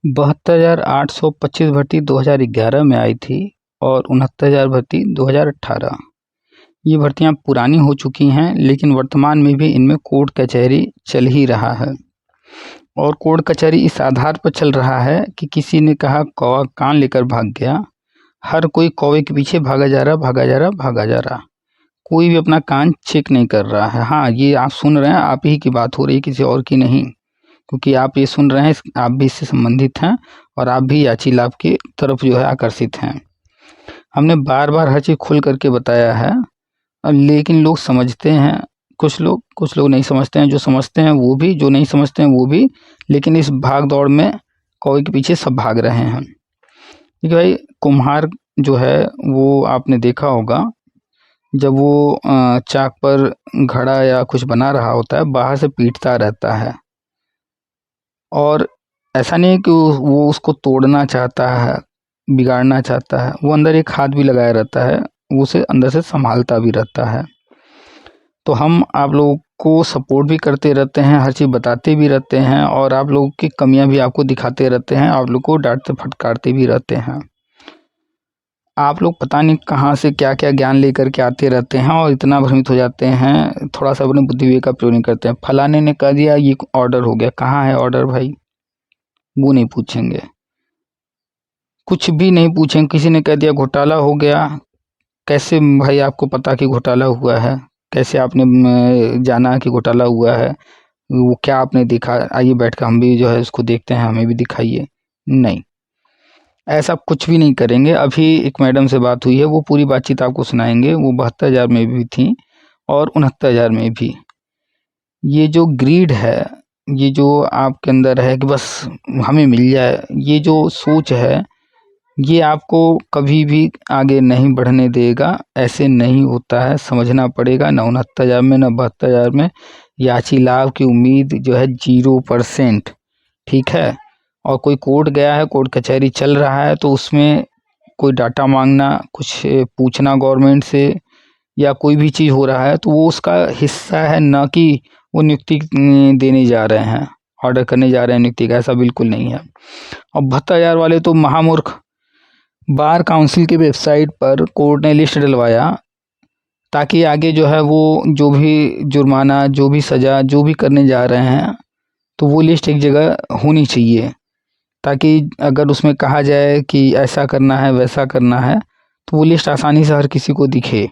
72,825 भर्ती 2011 में आई थी और 69,000 भर्ती 2018। ये भर्तियां पुरानी हो चुकी हैं, लेकिन वर्तमान में भी इनमें कोर्ट कचहरी चल ही रहा है। और कोर्ट कचहरी इस आधार पर चल रहा है कि किसी ने कहा कौवा कान लेकर भाग गया। हर कोई कौवे के पीछे भागा जा रहा, भागा जा रहा, भागा जा रहा। कोई भी अपना कान चेक नहीं कर रहा है। हाँ, ये आप सुन रहे हैं, आप ही की बात हो रही है, किसी और की नहीं, क्योंकि आप ये सुन रहे हैं, आप भी इससे संबंधित हैं और आप भी याची लाभ की तरफ जो है आकर्षित हैं। हमने बार बार हर चीज़ खुल करके बताया है, लेकिन लोग समझते हैं, कुछ लोग नहीं समझते हैं। जो समझते हैं वो भी, जो नहीं समझते हैं वो भी। लेकिन इस भाग दौड़ में कौवे के पीछे सब भाग रहे हैं। देखिए भाई, कुम्हार जो है वो आपने देखा होगा, जब वो चाक पर घड़ा या कुछ बना रहा होता है, बाहर से पीटता रहता है और ऐसा नहीं है कि वो उसको तोड़ना चाहता है, बिगाड़ना चाहता है। वो अंदर एक हाथ भी लगाया रहता है, वो उसे अंदर से संभालता भी रहता है। तो हम आप लोगों को सपोर्ट भी करते रहते हैं, हर चीज़ बताते भी रहते हैं और आप लोगों की कमियां भी आपको दिखाते रहते हैं, आप लोग को डांटते फटकारते भी रहते हैं। आप लोग पता नहीं कहाँ से क्या क्या ज्ञान लेकर के आते रहते हैं और इतना भ्रमित हो जाते हैं, थोड़ा सा अपने बुद्धि विवेक का प्रयोग नहीं करते हैं। फलाने ने कह दिया ये ऑर्डर हो गया, कहाँ है ऑर्डर भाई? वो नहीं पूछेंगे, कुछ भी नहीं पूछेंगे। किसी ने कह दिया घोटाला हो गया, कैसे भाई आपको पता कि घोटाला हुआ है? कैसे आपने जाना कि घोटाला हुआ है? वो क्या आपने देखा? आइए बैठ कर हम भी जो है उसको देखते हैं, हमें भी दिखाइए। नहीं, ऐसा कुछ भी नहीं करेंगे। अभी एक मैडम से बात हुई है, वो पूरी बातचीत आपको सुनाएंगे। वो 72,000 में भी थी और 69,000 में भी। ये जो ग्रीड है, ये जो आपके अंदर है कि बस हमें मिल जाए, ये जो सोच है, ये आपको कभी भी आगे नहीं बढ़ने देगा। ऐसे नहीं होता है, समझना पड़ेगा। न 69,000 में, न 72,000 में याची लाभ की उम्मीद जो है 0%। ठीक है। और कोई कोर्ट गया है, कोर्ट कचहरी चल रहा है, तो उसमें कोई डाटा मांगना, कुछ पूछना गवर्नमेंट से, या कोई भी चीज़ हो रहा है, तो वो उसका हिस्सा है, ना कि वो नियुक्ति देने जा रहे हैं, ऑर्डर करने जा रहे हैं नियुक्ति का। ऐसा बिल्कुल नहीं है। और 72,000 वाले तो महामूर्ख। बार काउंसिल की वेबसाइट पर कोर्ट ने लिस्ट डलवाया ताकि आगे जो है वो जो भी जुर्माना, जो भी सज़ा, जो भी करने जा रहे हैं, तो वो लिस्ट एक जगह होनी चाहिए, ताकि अगर उसमें कहा जाए कि ऐसा करना है, वैसा करना है, तो वो लिस्ट आसानी से हर किसी को दिखे।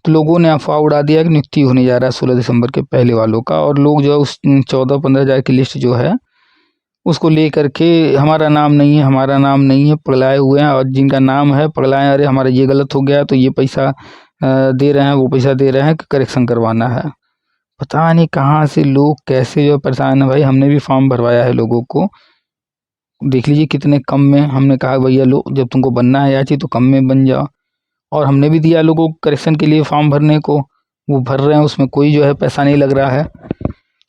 तो लोगों ने अफवाह उड़ा दिया कि नियुक्ति होने जा रहा है 16 दिसंबर के पहले वालों का, और लोग जो है उस 14-15,000 की लिस्ट जो है उसको ले करके हमारा नाम नहीं है, हमारा नाम नहीं है, पगलाए हुए हैं। और जिनका नाम है पगलाए, अरे हमारा ये गलत हो गया, तो ये पैसा दे रहे हैं, वो पैसा दे रहे हैं कि करेक्शन करवाना है। पता नहीं कहाँ से लोग कैसे जो परेशान है। भाई, हमने भी फॉर्म भरवाया है लोगों को, देख लीजिए कितने कम में। हमने कहा भैया लो, जब तुमको बनना है याची तो कम में बन जाओ। और हमने भी दिया लोगों को करेक्शन के लिए फॉर्म भरने को, वो भर रहे हैं, उसमें कोई जो है पैसा नहीं लग रहा है।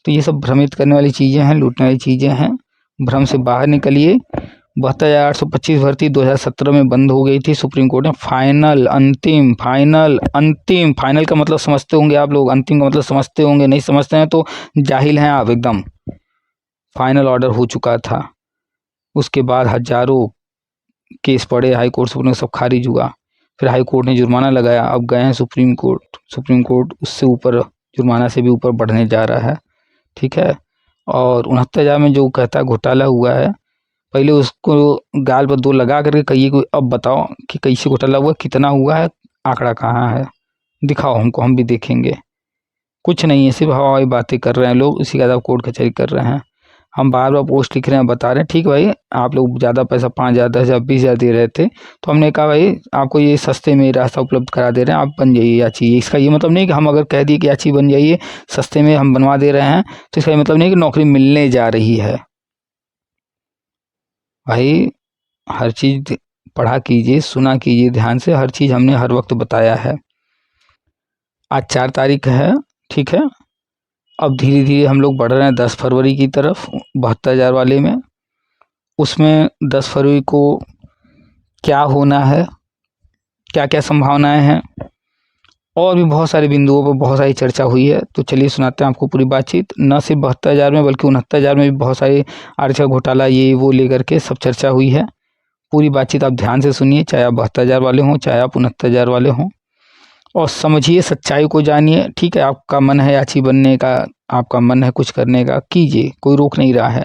तो ये सब भ्रमित करने वाली चीज़ें हैं, लूटने वाली चीज़ें हैं। भ्रम से बाहर निकलिए। 72,825 भर्ती 2017 में बंद हो गई थी। सुप्रीम कोर्ट ने फाइनल, अंतिम, फाइनल, अंतिम, फाइनल का मतलब समझते होंगे आप लोग, अंतिम का मतलब समझते होंगे। नहीं समझते हैं तो जाहिल हैं आप एकदम। फाइनल ऑर्डर हो चुका था। उसके बाद हजारों केस पड़े हाई कोर्ट, सुप्रीम, सब खारिज हुआ। फिर हाई कोर्ट ने जुर्माना लगाया, अब गए हैं सुप्रीम कोर्ट। सुप्रीम कोर्ट उससे ऊपर, जुर्माना से भी ऊपर बढ़ने जा रहा है। ठीक है। और 69,000 में जो कहता है घोटाला हुआ है, पहले उसको गाल पर 2 लगा करके कहिए कि अब बताओ कि कैसे घोटाला हुआ, कितना हुआ है, आंकड़ा कहाँ है, दिखाओ हमको, हम भी देखेंगे। कुछ नहीं है, सिर्फ हवाई बातें कर रहे हैं लोग, इसी का कोर्ट कचहरी कर रहे हैं। हम बार बार पोस्ट लिख रहे हैं, बता रहे हैं। ठीक भाई, आप लोग ज़्यादा पैसा 5,000, 10,000, 20,000 दे रहे थे, तो हमने कहा भाई आपको ये सस्ते में रास्ता उपलब्ध करा दे रहे हैं, आप बन जाइए याची। इसका ये मतलब नहीं कि हम अगर कह दिए कि याची बन जाइए, सस्ते में हम बनवा दे रहे हैं, तो इसका ये मतलब नहीं कि नौकरी मिलने जा रही है। भाई, हर चीज़ पढ़ा कीजिए, सुना कीजिए ध्यान से। हर चीज़ हमने हर वक्त बताया है। आज 4 तारीख है, ठीक है। अब धीरे धीरे हम लोग बढ़ रहे हैं 10 फरवरी की तरफ, 72,000 वाले में। उसमें 10 फरवरी को क्या होना है, क्या क्या संभावनाएं हैं, और भी बहुत सारे बिंदुओं पर बहुत सारी चर्चा हुई है। तो चलिए सुनाते हैं आपको पूरी बातचीत। न सिर्फ 72,000 में बल्कि 69,000 में भी बहुत सारे आरक्षक घोटाला ये वो लेकर के सब चर्चा हुई है। पूरी बातचीत आप ध्यान से सुनिए, चाहे आप 72,000 वाले हों, चाहे आप 69,000 वाले हों, और समझिए, सच्चाई को जानिए। ठीक है, आपका मन है याची बनने का, आपका मन है कुछ करने का, कीजिए, कोई रोक नहीं रहा है।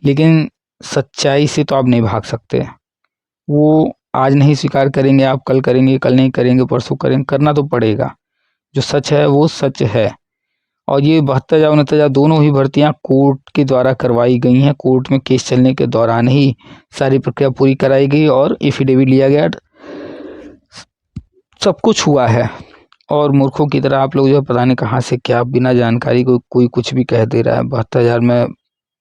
लेकिन सच्चाई से तो आप नहीं भाग सकते। वो आज नहीं स्वीकार करेंगे आप, कल करेंगे, कल नहीं करेंगे, परसों करेंगे, करना तो पड़ेगा। जो सच है वो सच है। और ये 72,000 69,000 दोनों ही भर्तियां कोर्ट के द्वारा करवाई गई हैं। कोर्ट में केस चलने के दौरान ही सारी प्रक्रिया पूरी कराई गई और एफिडेविट लिया गया, सब कुछ हुआ है। और मूर्खों की तरह आप लोग जो है पता नहीं कहाँ से क्या बिना जानकारी को कोई कुछ भी कह दे रहा है। 72,000 में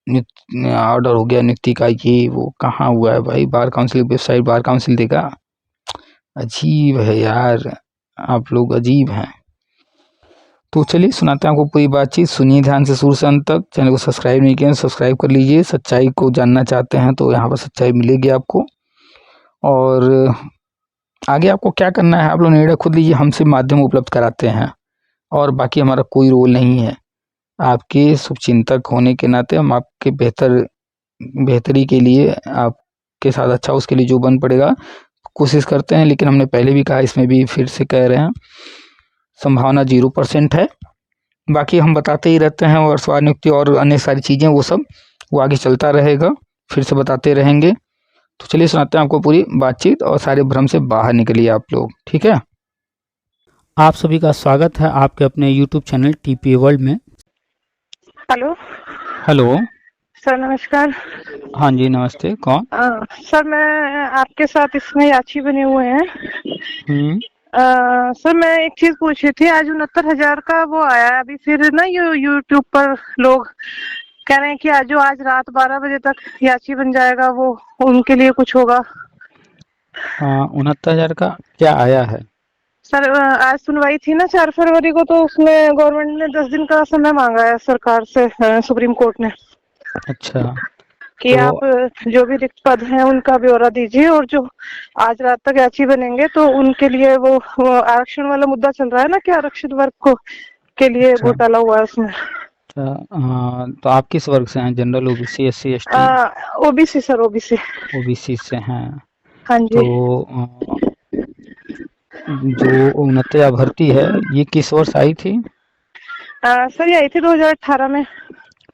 ऑर्डर हो गया नियुक्ति का, ये वो कहाँ हुआ है भाई? Bar council website bar council देगा? अजीब है यार, आप लोग अजीब हैं। तो चलिए सुनाते हैं आपको पूरी बातचीत, सुनिए ध्यान से शुरू से अंत तक। चैनल को सब्सक्राइब नहीं किया सब्सक्राइब कर लीजिए। सच्चाई को जानना चाहते हैं तो यहाँ पर सच्चाई मिलेगी आपको। और आगे आपको क्या करना है आप लोग निर्णय खुद लीजिए। हम सिर्फ माध्यम उपलब्ध कराते हैं और बाकी हमारा कोई रोल नहीं है। आपके शुभचिंतक होने के नाते हम आपके बेहतरी के लिए, आपके साथ अच्छा उसके लिए जो बन पड़ेगा कोशिश करते हैं। लेकिन हमने पहले भी कहा, इसमें भी फिर से कह रहे हैं, संभावना 0% है। बाकी हम बताते ही रहते हैं, और स्वार नियुक्ति और अन्य सारी चीज़ें वो आगे चलता रहेगा, फिर से बताते रहेंगे। तो चलिए सुनाते हैं आपको पूरी बातचीत, और सारे भ्रम से बाहर निकलिए आप लोग, ठीक है। आप सभी का स्वागत है आपके अपने YouTube चैनल TPA वर्ल्ड में। हेलो। हेलो सर नमस्कार। हाँ जी नमस्ते, कौन? सर मैं आपके साथ इसमें याची बने हुए हैं। सर मैं एक चीज पूछी थी, आज 69,000 का वो आया है अभी, फिर ना यूट्यूब पर लोग कह रहे हैं कि आज रात 12 बजे तक याची बन जाएगा, वो उनके लिए कुछ होगा। 69,000 का क्या आया है? सर आज सुनवाई थी ना 4 फरवरी को, तो उसमें गवर्नमेंट ने 10 दिन का समय मांगा है सरकार से, सुप्रीम कोर्ट ने। अच्छा, कि तो आप जो भी रिक्त पद हैं उनका ब्यौरा दीजिए, और जो आज रात तक याची बनेंगे तो उनके लिए वो आरक्षण वाला मुद्दा चल रहा है ना, कि आरक्षित वर्ग को के लिए अच्छा घोटाला हुआ है उसमें। तो आप किस वर्ग से हैं? General, OBC, SC, ST? OBC sir, OBC. OBC से हैं। हाँ तो जी। जो 69,000 भर्ती है ये किस वर्ष आई थी? सर ये आई थी 2018 में।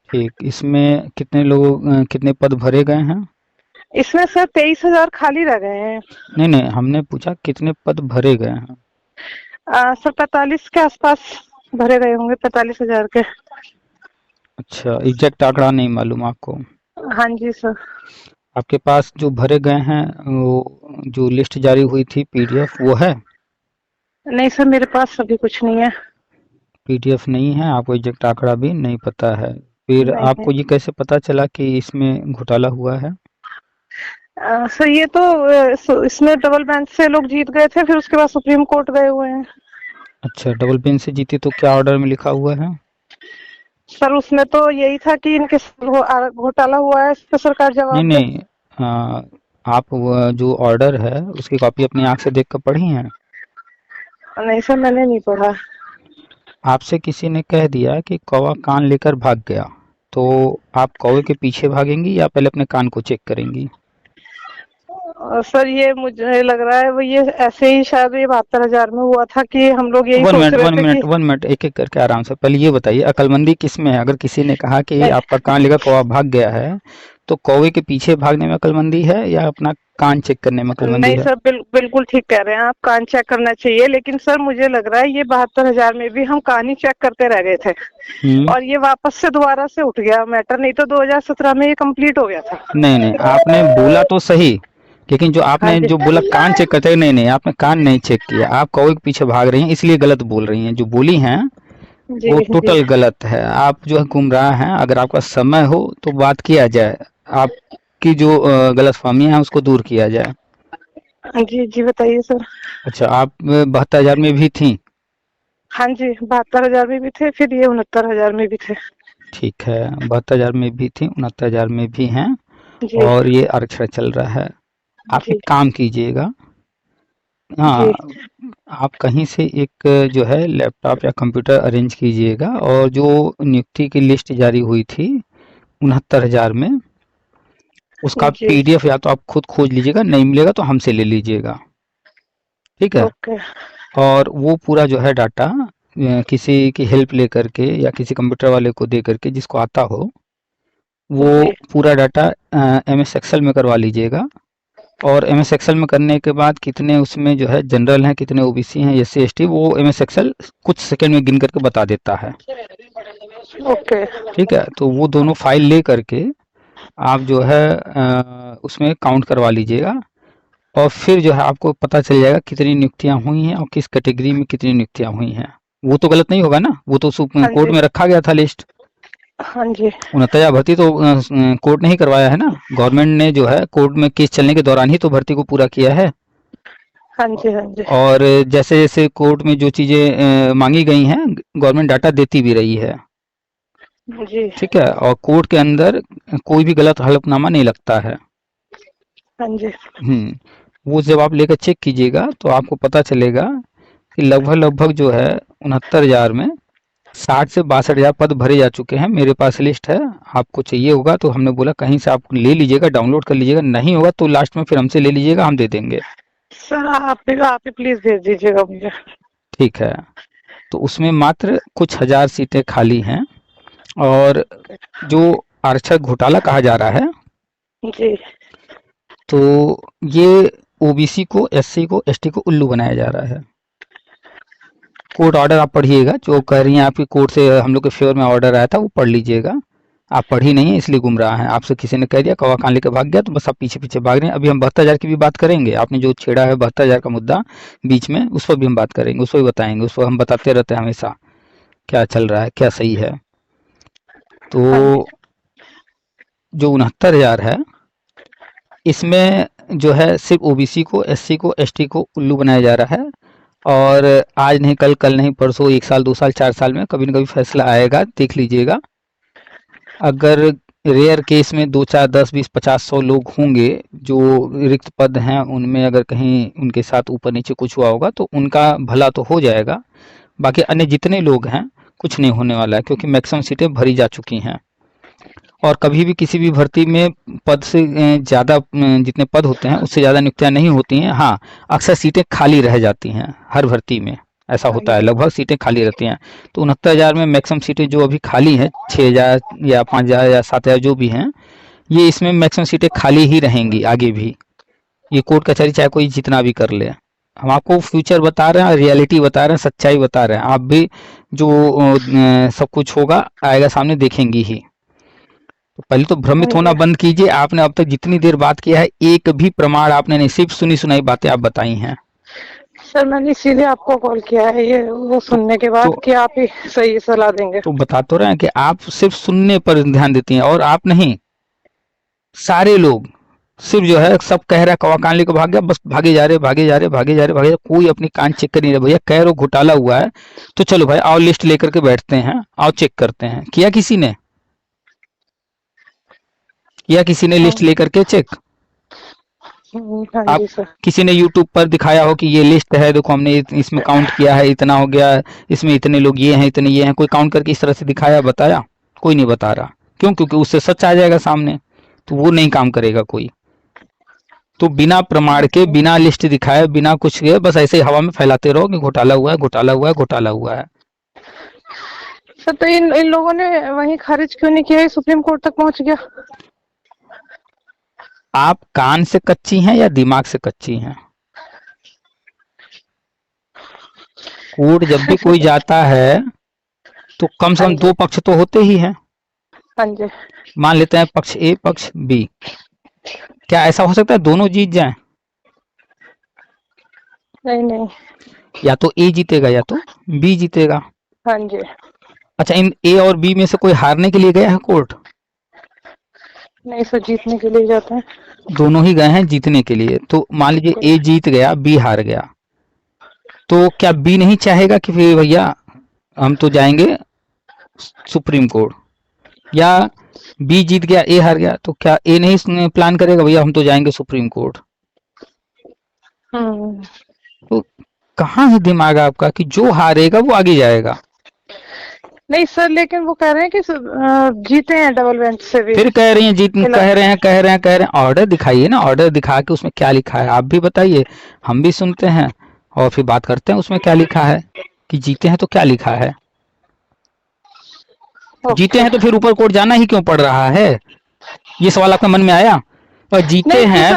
ठीक, इसमें कितने लोग कितने पद भरे गए हैं? इसमें सर 23,000 खाली रह गए हैं। नहीं नहीं, हमने पूछा कितने पद भरे गए हैं। सर 45 के आसपास भरे गए होंगे, 45,000 के। अच्छा, एग्जैक्ट आंकड़ा नहीं मालूम आपको? हाँ जी सर। आपके पास जो भरे गए हैं वो जो लिस्ट जारी हुई थी PDF वो है? नहीं सर, मेरे पास अभी कुछ नहीं है। PDF नहीं है, आपको एग्जैक्ट आंकड़ा भी नहीं पता है। फिर नहीं है। आपको ये कैसे पता चला कि इसमें घोटाला हुआ है? सर ये तो इसमें डबल बेंच से लोग जीत गए थे, फिर उसके बाद सुप्रीम कोर्ट गए हुए हैं। अच्छा, डबल बेंच से जीती तो क्या ऑर्डर में लिखा हुआ है? सर उसमें तो यही था कि इनके घोटाला हुआ है, इस पर सरकार नहीं जवाब दे। नहीं, आप जो ऑर्डर है उसकी कॉपी अपनी आंख से देख कर पढ़ी हैं? नहीं सर, मैंने नहीं पढ़ा। आपसे किसी ने कह दिया कि कौवा कान लेकर भाग गया, तो आप कौवे के पीछे भागेंगी या पहले अपने कान को चेक करेंगी? सर ये मुझे लग रहा है वो ये ऐसे ही शायद ये 72,000 में हुआ था, कि हम लोग यही वन सोच मिनट रहे वन थे कि मिनट वन मिनट, एक एक करके आराम से। पहले ये बताइए, अक्लमंदी किस में है? अगर किसी ने कहा कि नहीं, आपका कान लेकर कौवा भाग गया है, तो कौवे के पीछे भागने में अक्लमंदी है या अपना कान चेक करने में अक्लमंदी नहीं है? सर, बिल्कुल ठीक कह रहे हैं आप, कान चेक करना चाहिए। लेकिन सर मुझे लग रहा है ये 72,000 में भी हम कान ही चेक करते रह गए थे, हम्म। और ये वापस से दोबारा से उठ गया मैटर, नहीं तो 2017 में ये कंप्लीट हो गया था। नहीं नहीं, आपने बोला तो सही, लेकिन जो हाँ आपने जी। जो बोला कान चेक करते हैं, नहीं नहीं, आपने कान नहीं चेक किया, आप कौवे के पीछे भाग रही हैं इसलिए गलत बोल रही हैं। जो बोली हैं जी वो जी। टोटल गलत है। आप जो है गुमराह हैं। अगर आपका समय हो तो बात किया जाए, आपकी जो गलतफहमी है उसको दूर किया जाए। जी जी बताइए सर। अच्छा, आप 72,000 में भी थी? हाँ जी, 72,000 में भी थे, फिर ये 69,000 में भी थे। ठीक है, 72,000 में भी थी, 69,000 में भी हैं, जी और ये आरक्षण चल रहा है। आप जी। एक काम कीजिएगा, हाँ, आप कहीं से एक जो है लैपटॉप या कंप्यूटर अरेंज कीजिएगा और जो नियुक्ति की लिस्ट जारी हुई थी 69,000 में, उसका जी। पीडीएफ या तो आप खुद खोज लीजिएगा, नहीं मिलेगा तो हमसे ले लीजिएगा, ठीक है। ओके। और वो पूरा जो है डाटा किसी की हेल्प लेकर के या किसी कंप्यूटर वाले को दे करके, जिसको आता हो, वो जी। पूरा डाटा एमएस एक्सेल में करवा लीजिएगा। और एमएस एक्सेल में करने के बाद कितने उसमें जो है जनरल हैं, कितने ओबीसी हैं, एससी एसटी, वो एमएस एक्सेल कुछ सेकंड में गिन करके बता देता है, ओके। ठीक है। तो वो दोनों फाइल ले करके आप जो है उसमें काउंट करवा लीजिएगा, और फिर जो है आपको पता चल जाएगा कितनी नियुक्तियां हुई हैं और किस कैटेगरी में कितनी नियुक्तियां हुई हैं। वो तो गलत नहीं होगा ना, वो तो हाँ कोर्ट जी। में रखा गया था लिस्ट। हाँ जी। 69,000 भर्ती तो कोर्ट ने ही करवाया है ना, गवर्नमेंट ने जो है कोर्ट में केस चलने के दौरान ही तो भर्ती को पूरा किया है। हाँ जी। हाँ जी। और जैसे जैसे कोर्ट में जो चीजें मांगी गई हैं, गवर्नमेंट डाटा देती भी रही है, जी। ठीक है। और कोर्ट के अंदर कोई भी गलत हलफनामा नहीं लगता है। हाँ जी। वो जब आप लेकर चेक कीजिएगा तो आपको पता चलेगा कि लगभग लगभग जो है 69,000 में 60 से 62,000 पद भरे जा चुके हैं। मेरे पास लिस्ट है, आपको चाहिए होगा तो हमने बोला कहीं से आप ले लीजिएगा, डाउनलोड कर लीजिएगा, नहीं होगा तो लास्ट में फिर हमसे ले लीजिएगा, हम दे देंगे। सर आप ही प्लीज भेज दीजिएगा मुझे। ठीक है। तो उसमें मात्र कुछ हजार सीटें खाली हैं, और जो आरक्षक घोटाला कहा जा रहा है, जी। तो ये ओबीसी को, एससी को, एसटी को उल्लू बनाया जा रहा है। कोर्ट ऑर्डर आप पढ़िएगा, जो कह रही हैं आपकी कोर्ट से हम लोग के फेवर में ऑर्डर आया था, वो पढ़ लीजिएगा। आप पढ़ी नहीं है इसलिए गुमराह हैं, आपसे किसी ने कह दिया कौवा कान लेकर भाग गया तो बस आप पीछे पीछे भाग रहे हैं। अभी हम 72,000 की भी बात करेंगे, आपने जो छेड़ा है 72,000 का मुद्दा बीच में, उस पर भी हम बात करेंगे, उस पर भी बताएंगे, उस पर हम बताते रहते हैं हमेशा क्या चल रहा है, क्या सही है। तो हाँ जी। जो 69,000 है, इसमें जो है सिर्फ ओबीसी को, एससी को, एसटी को उल्लू बनाया जा रहा है। और आज नहीं कल, कल नहीं परसों, 1 साल 2 साल 4 साल में कभी न कभी फैसला आएगा, देख लीजिएगा। अगर रेयर केस में 2 4 10 20 50 100 लोग होंगे जो रिक्त पद हैं, उनमें अगर कहीं उनके साथ ऊपर नीचे कुछ हुआ होगा तो उनका भला तो हो जाएगा। बाकी अन्य जितने लोग हैं कुछ नहीं होने वाला है, क्योंकि मैक्सिमम सीटें भरी जा चुकी हैं। और कभी भी किसी भी भर्ती में पद से ज़्यादा, जितने पद होते हैं उससे ज़्यादा नियुक्तियां नहीं होती हैं। हाँ, अक्सर सीटें खाली रह जाती हैं, हर भर्ती में ऐसा हाँ होता है, जी। लगभग सीटें खाली रहती हैं। तो 69,000 में मैक्सिमम सीटें जो अभी खाली हैं, 6,000 या 5,000 या 7,000 जो भी हैं, ये इसमें मैक्सिमम सीटें खाली ही रहेंगी आगे भी। ये कोर्ट कचहरी चाहे कोई जितना भी कर ले, हम आपको फ्यूचर बता रहे हैं, रियलिटी बता रहे हैं, सच्चाई बता रहे हैं। आप भी जो सब कुछ होगा आएगा सामने, देखेंगी ही। तो पहले तो हाँ भ्रमित होना जी। बंद कीजिए। आपने अब तक जितनी देर बात किया है, एक भी प्रमाण आपने नहीं, सिर्फ सुनी सुनाई बातें आप बताई हैं। सर मैंने इसीलिए आपको कॉल किया है, ये वो तो सुनने के तो बाद कि आप ही सही सलाह देंगे। तो बता तो रहे हैं कि आप सिर्फ सुनने पर ध्यान देती हैं, और आप नहीं, सारे लोग सिर्फ जो है सब कह रहा है कौवा कान लेकर भाग गया, बस भागे जा रहे, भागे जा रहे, भागे जा रहे, भागे जा रहे, कोई अपनी कान चेक कर नहीं रहा। भैया कह रहे हो घोटाला हुआ है तो चलो भाई आओ लिस्ट लेकर के बैठते हैं, आओ चेक करते हैं। किया किसी ने? किया किसी ने लिस्ट हाँ। लेकर के चेक? हाँ आप जी सर। किसी ने यूट्यूब पर दिखाया हो कि ये लिस्ट है, देखो हमने इसमें काउंट किया है, इतना हो गया, इसमें इतने लोग ये हैं, इतने ये हैं, कोई काउंट करके इस तरह से दिखाया, बताया? कोई नहीं बता रहा। क्यों? क्योंकि उससे सच आ जाएगा सामने, तो वो नहीं काम करेगा कोई। तो बिना प्रमाण के, बिना लिस्ट दिखाए, बिना कुछ के, बस ऐसे ही हवा में फैलाते रहो कि घोटाला हुआ है, घोटाला हुआ है, घोटाला हुआ है। सर तो इन लोगों ने वहीं खारिज क्यों नहीं किया, सुप्रीम कोर्ट तक पहुंच गया? आप कान से कच्ची हैं या दिमाग से कच्ची हैं? कोर्ट जब भी कोई जाता है तो कम से हाँ कम जी। 2 पक्ष तो होते ही हैं। हाँ जी। मान लेते हैं पक्ष ए, पक्ष बी, क्या ऐसा हो सकता है दोनों जीत जाएं? नहीं नहीं। या तो ए जीतेगा या तो बी जीतेगा। हाँ जी। अच्छा, इन ए और बी में से कोई हारने के लिए गया है कोर्ट? नहीं सर, जीतने के लिए जाते हैं। दोनों ही गए हैं जीतने के लिए। तो मान लीजिए ए जीत गया, बी हार गया, तो क्या बी नहीं चाहेगा कि फिर भैया हम तो जाएंगे सुप्रीम कोर्ट? या बी जीत गया, ए हार गया, तो क्या ए नहीं प्लान करेगा भैया हम तो जाएंगे सुप्रीम कोर्ट? हम्म। तो कहाँ है दिमाग आपका कि जो हारेगा वो आगे जाएगा? नहीं सर, लेकिन वो कह रहे हैं कि जीते हैं डबल बेंच से भी। फिर कह रही हैं जीत, कह रहे हैं। ऑर्डर दिखाइए ना, ऑर्डर दिखा के उसमें क्या लिखा है आप भी बताइए, हम भी सुनते हैं और फिर बात करते हैं उसमें क्या लिखा है कि जीते हैं तो क्या लिखा है। जीते हैं तो फिर ऊपर कोर्ट जाना ही क्यों पड़ रहा है, ये सवाल आपके मन में आया? और जीते नहीं हैं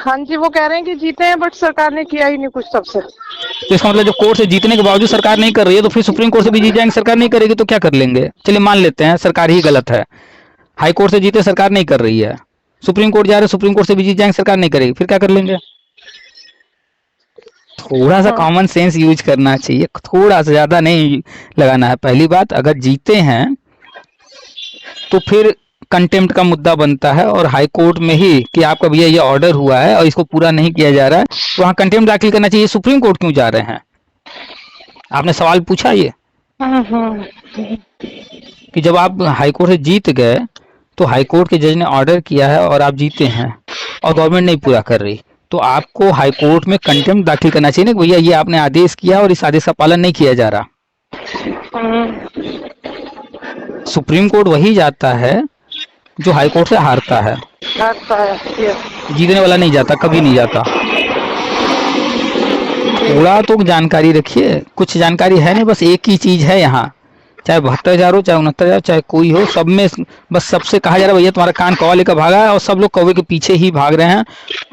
हाँ जी, वो कह रहे हैं कि जीते हैं बट सरकार ने किया ही नहीं कुछ तब से। तो इसका मतलब जब कोर्ट से जीतने के बावजूद सरकार नहीं कर रही है तो फिर सुप्रीम कोर्ट से भी जीत जाएंगे, सरकार नहीं करेगी तो क्या कर लेंगे? चलिए मान लेते हैं सरकार ही गलत है, हाई कोर्ट से जीते सरकार नहीं कर रही है, सुप्रीम कोर्ट जा रहे, सुप्रीम कोर्ट से भी जीत जाएंगे, सरकार नहीं करेगी, फिर क्या कर लेंगे? थोड़ा सा कॉमन सेंस यूज करना चाहिए, थोड़ा सा, ज्यादा नहीं लगाना है। पहली बात, अगर जीते हैं तो फिर कंटेम्प्ट का मुद्दा बनता है और हाई कोर्ट में ही कि आपका भैया ये ऑर्डर हुआ है और इसको पूरा नहीं किया जा रहा है, तो वहां कंटेम्प्ट दाखिल करना चाहिए। सुप्रीम कोर्ट क्यों जा रहे हैं? आपने सवाल पूछा ये कि जब आप हाई कोर्ट से जीत गए तो हाई कोर्ट के जज ने ऑर्डर किया है और आप जीते हैं और गवर्नमेंट नहीं पूरा कर रही, तो आपको हाई कोर्ट में कंटेम्प्ट दाखिल करना चाहिए ना, भैया ये आपने आदेश किया और इस आदेश का पालन नहीं किया जा रहा। सुप्रीम कोर्ट वही जाता है जो हाई कोर्ट से हारता है, जीतने वाला नहीं जाता, कभी नहीं जाता। थोड़ा तो जानकारी रखिए, कुछ जानकारी है नहीं, बस एक ही चीज है यहाँ, चाहे 72,000 हो, चाहे 69,000, चाहे कोई हो, सब में बस सबसे कहा जा रहा है भैया तुम्हारा कान कौवा लेकर भागा है, और सब लोग कौवे के पीछे ही भाग रहे हैं।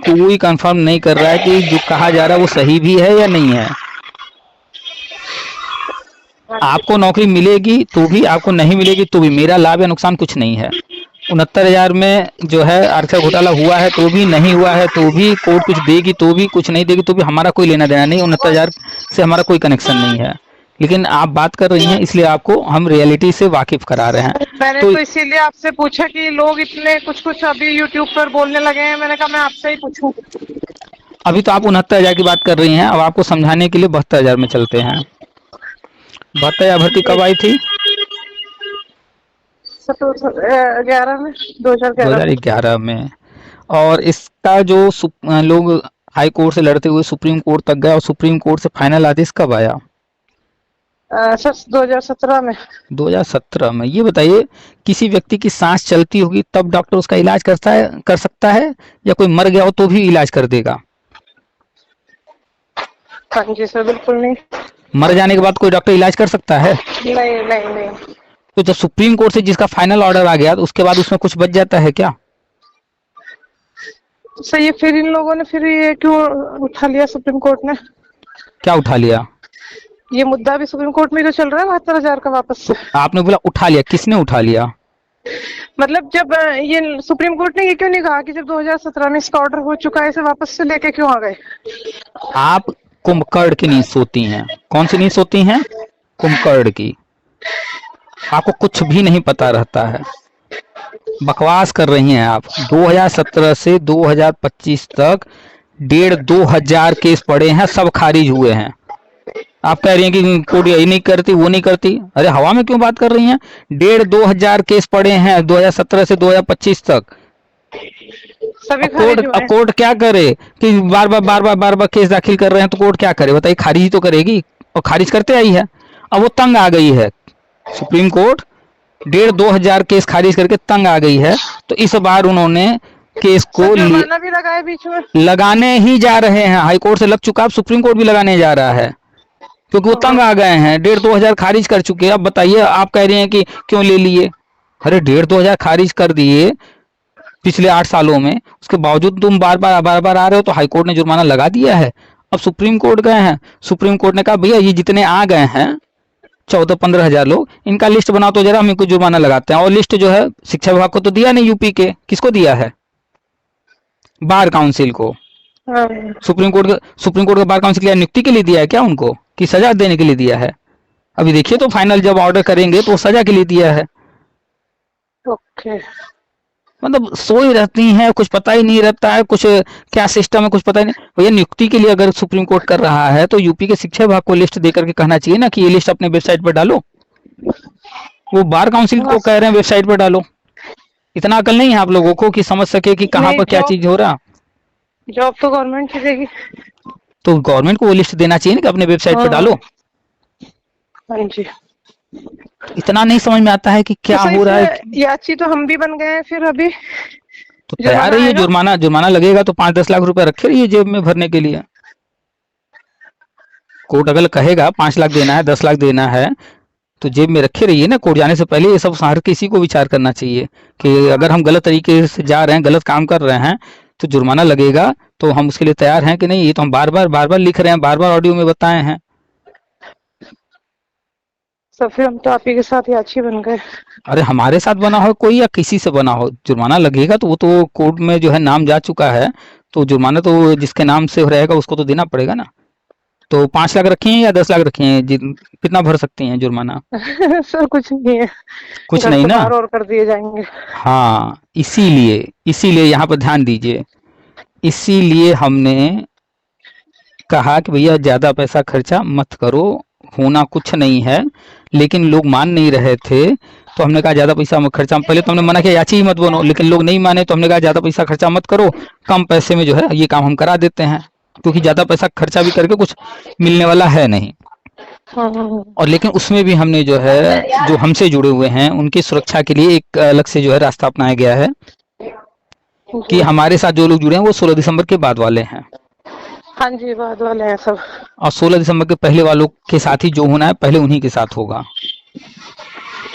कोई कंफर्म नहीं कर रहा है कि जो कहा जा रहा है वो सही भी है या नहीं है। आपको नौकरी मिलेगी तो भी, आपको नहीं मिलेगी तो भी, मेरा लाभ या नुकसान कुछ नहीं है। 69,000 में जो है आर्थिक घोटाला हुआ है तो भी, नहीं हुआ है तो भी, कोर्ट कुछ देगी तो भी, कुछ नहीं देगी तो भी, हमारा कोई लेना देना नहीं, 69,000 से हमारा कोई कनेक्शन नहीं है। लेकिन आप बात कर रही हैं इसलिए आपको हम रियलिटी से वाकिफ करा रहे हैं। मैंने तो इसीलिए आपसे पूछा कि लोग इतने कुछ कुछ अभी यूट्यूब पर बोलने लगे हैं, मैंने कहा मैं आपसे ही पूछूं। अभी तो आप 69,000 की बात कर रही हैं, अब आपको समझाने के लिए 72,000 में चलते हैं। 72,000 भर्ती कब आई थी? 2011 में। और इसका जो लोग हाई कोर्ट से लड़ते हुए सुप्रीम कोर्ट तक गए और सुप्रीम कोर्ट से फाइनल आदेश कब आया? 2017 में। 2017 में। ये बताइए, किसी व्यक्ति की सांस चलती होगी तब डॉक्टर उसका इलाज कर सकता है, या कोई मर गया हो तो भी इलाज कर देगा? हाँ जी सर, बिल्कुल नहीं। मर जाने के बाद कोई डॉक्टर इलाज कर सकता है? नहीं नहीं नहीं। तो जब सुप्रीम कोर्ट से जिसका फाइनल ऑर्डर आ गया तो उसके बाद उसमें कुछ बच जाता है क्या? सर ये फिर इन लोगों ने फिर ये क्यों उठा लिया सुप्रीम कोर्ट ने? क्या उठा लिया? ये मुद्दा भी सुप्रीम कोर्ट में तो चल रहा है 72,000 का वापस से। आपने बोला उठा लिया, किसने उठा लिया? मतलब जब ये सुप्रीम कोर्ट ने ये क्यों नहीं कहा कि जब 2017 में इसका ऑर्डर हो चुका है इसे वापस से लेके क्यों आ गए? आप कुंभकर्ण की नींद सोती हैं। कौन सी नींद सोती हैं? कुंभकर्ण की। आपको कुछ भी नहीं पता रहता है, बकवास कर रही हैं आप। 2017 से 2025 तक 1,500 केस पड़े हैं, सब खारिज हुए हैं। आप कह रही हैं कि कोर्ट यही नहीं करती, वो नहीं करती। अरे हवा में क्यों बात कर रही हैं? 1,500 केस पड़े हैं 2017 से 2025 तक। कोर्ट क्या करे कि बार बार केस दाखिल कर रहे हैं, तो कोर्ट क्या करे बताइए? खारिज तो करेगी, और खारिज करते आई है। अब वो तंग आ गई है, सुप्रीम कोर्ट 1,500 केस खारिज करके तंग आ गई है, तो इस बार उन्होंने केस को भी लगाए बीच में, लगाने ही जा रहे हैं। हाई कोर्ट से लग चुका, अब सुप्रीम कोर्ट भी लगाने जा रहा है, क्योंकि वो तंग आ गए हैं। 1,500 खारिज कर चुके हैं। अब बताइए, आप कह रहे हैं कि क्यों ले लिए? अरे 1,500 खारिज कर दिए पिछले 8 सालों में, उसके बावजूद तुम बार बार आ रहे हो, तो हाई कोर्ट ने जुर्माना लगा दिया है। अब सुप्रीम कोर्ट गए हैं, सुप्रीम कोर्ट ने कहा भैया ये जितने आ गए हैं 14-15 हजार लोग, इनका लिस्ट बनाओ तो जरा, हम इनको जुर्माना लगाते हैं। और लिस्ट जो है शिक्षा विभाग को तो दिया नहीं, यूपी के किसको दिया है? बार काउंसिल को। सुप्रीम कोर्ट का बार काउंसिल क्या नियुक्ति के लिए दिया है क्या उनको, कि सजा देने के लिए दिया है? अभी देखिए तो फाइनल जब ऑर्डर करेंगे तो सजा के लिए दिया है। ओके। मतलब सोई रहती हैं, कुछ पता ही नहीं रहता है, कुछ क्या सिस्टम है कुछ पता ही नहीं। भैया नियुक्ति के लिए अगर सुप्रीम कोर्ट कर रहा है तो यूपी के शिक्षा विभाग को लिस्ट देकर के कहना चाहिए ना कि ये लिस्ट अपने वेबसाइट पर डालो। वो बार काउंसिल को कह रहे हैं वेबसाइट पर डालो। इतना अकल नहीं है आप लोगों को कि समझ सके कि कहाँ पर क्या चीज हो रहा। जॉब तो गवर्नमेंट ही देगी। तो गवर्नमेंट को वो लिस्ट देना चाहिए ना कि अपने वेबसाइट पर डालो। हाँ जी। इतना नहीं समझ में आता है कि क्या तो हो रहा है। याची तो हम भी बन गए हैं फिर अभी। तो तैयार है ये जुर्माना लगेगा तो 5-10 लाख रुपए रखे रहिए जेब में भरने के लिए। कोर्ट अगर कहेगा 5 लाख देना है, 10 लाख देना है, तो जेब में रखे रहिए ना। कोर्ट जाने से पहले ये सब हर किसी को विचार करना चाहिए कि अगर हम गलत तरीके से जा रहे हैं, गलत काम कर रहे हैं, तो जुर्माना लगेगा, तो हम उसके लिए तैयार हैं कि नहीं। ये तो हम बार बार लिख रहे हैं, बार बार ऑडियो में बताए हैं। सब फिर हम तो आप ही के साथ याची बन गए। अरे हमारे साथ बना हो कोई या किसी से बना हो, जुर्माना लगेगा तो वो तो कोर्ट में जो है नाम जा चुका है, तो जुर्माना तो जिसके नाम से रहेगा उसको तो देना पड़ेगा ना। तो 5 लाख रखी हैं या 10 लाख रखी हैं, कितना भर सकती हैं जुर्माना? सर कुछ नहीं है, कुछ नहीं ना, और कर दिए जाएंगे। हाँ, इसीलिए यहाँ पर ध्यान दीजिए। इसीलिए हमने कहा कि भैया ज्यादा पैसा खर्चा मत करो, होना कुछ नहीं है। लेकिन लोग मान नहीं रहे थे, तो हमने कहा ज्यादा पैसा मत खर्चा। पहले तो हमने मना किया याची ही मत बनो, लेकिन लोग नहीं माने, तो हमने कहा ज्यादा पैसा खर्चा मत करो, कम पैसे में जो है ये काम हम करा देते हैं, क्योंकि ज्यादा पैसा खर्चा भी करके कुछ मिलने वाला है नहीं। और लेकिन उसमें भी हमने जो है, जो हमसे जुड़े हुए हैं उनकी सुरक्षा के लिए एक अलग से जो है रास्ता अपनाया गया है कि हमारे साथ जो लोग जुड़े हैं वो 16 दिसंबर के बाद वाले हैं। हाँ जी, बाद वाले हैं सब। और 16 दिसंबर के पहले वालों के साथ ही जो होना है पहले उन्हीं के साथ होगा।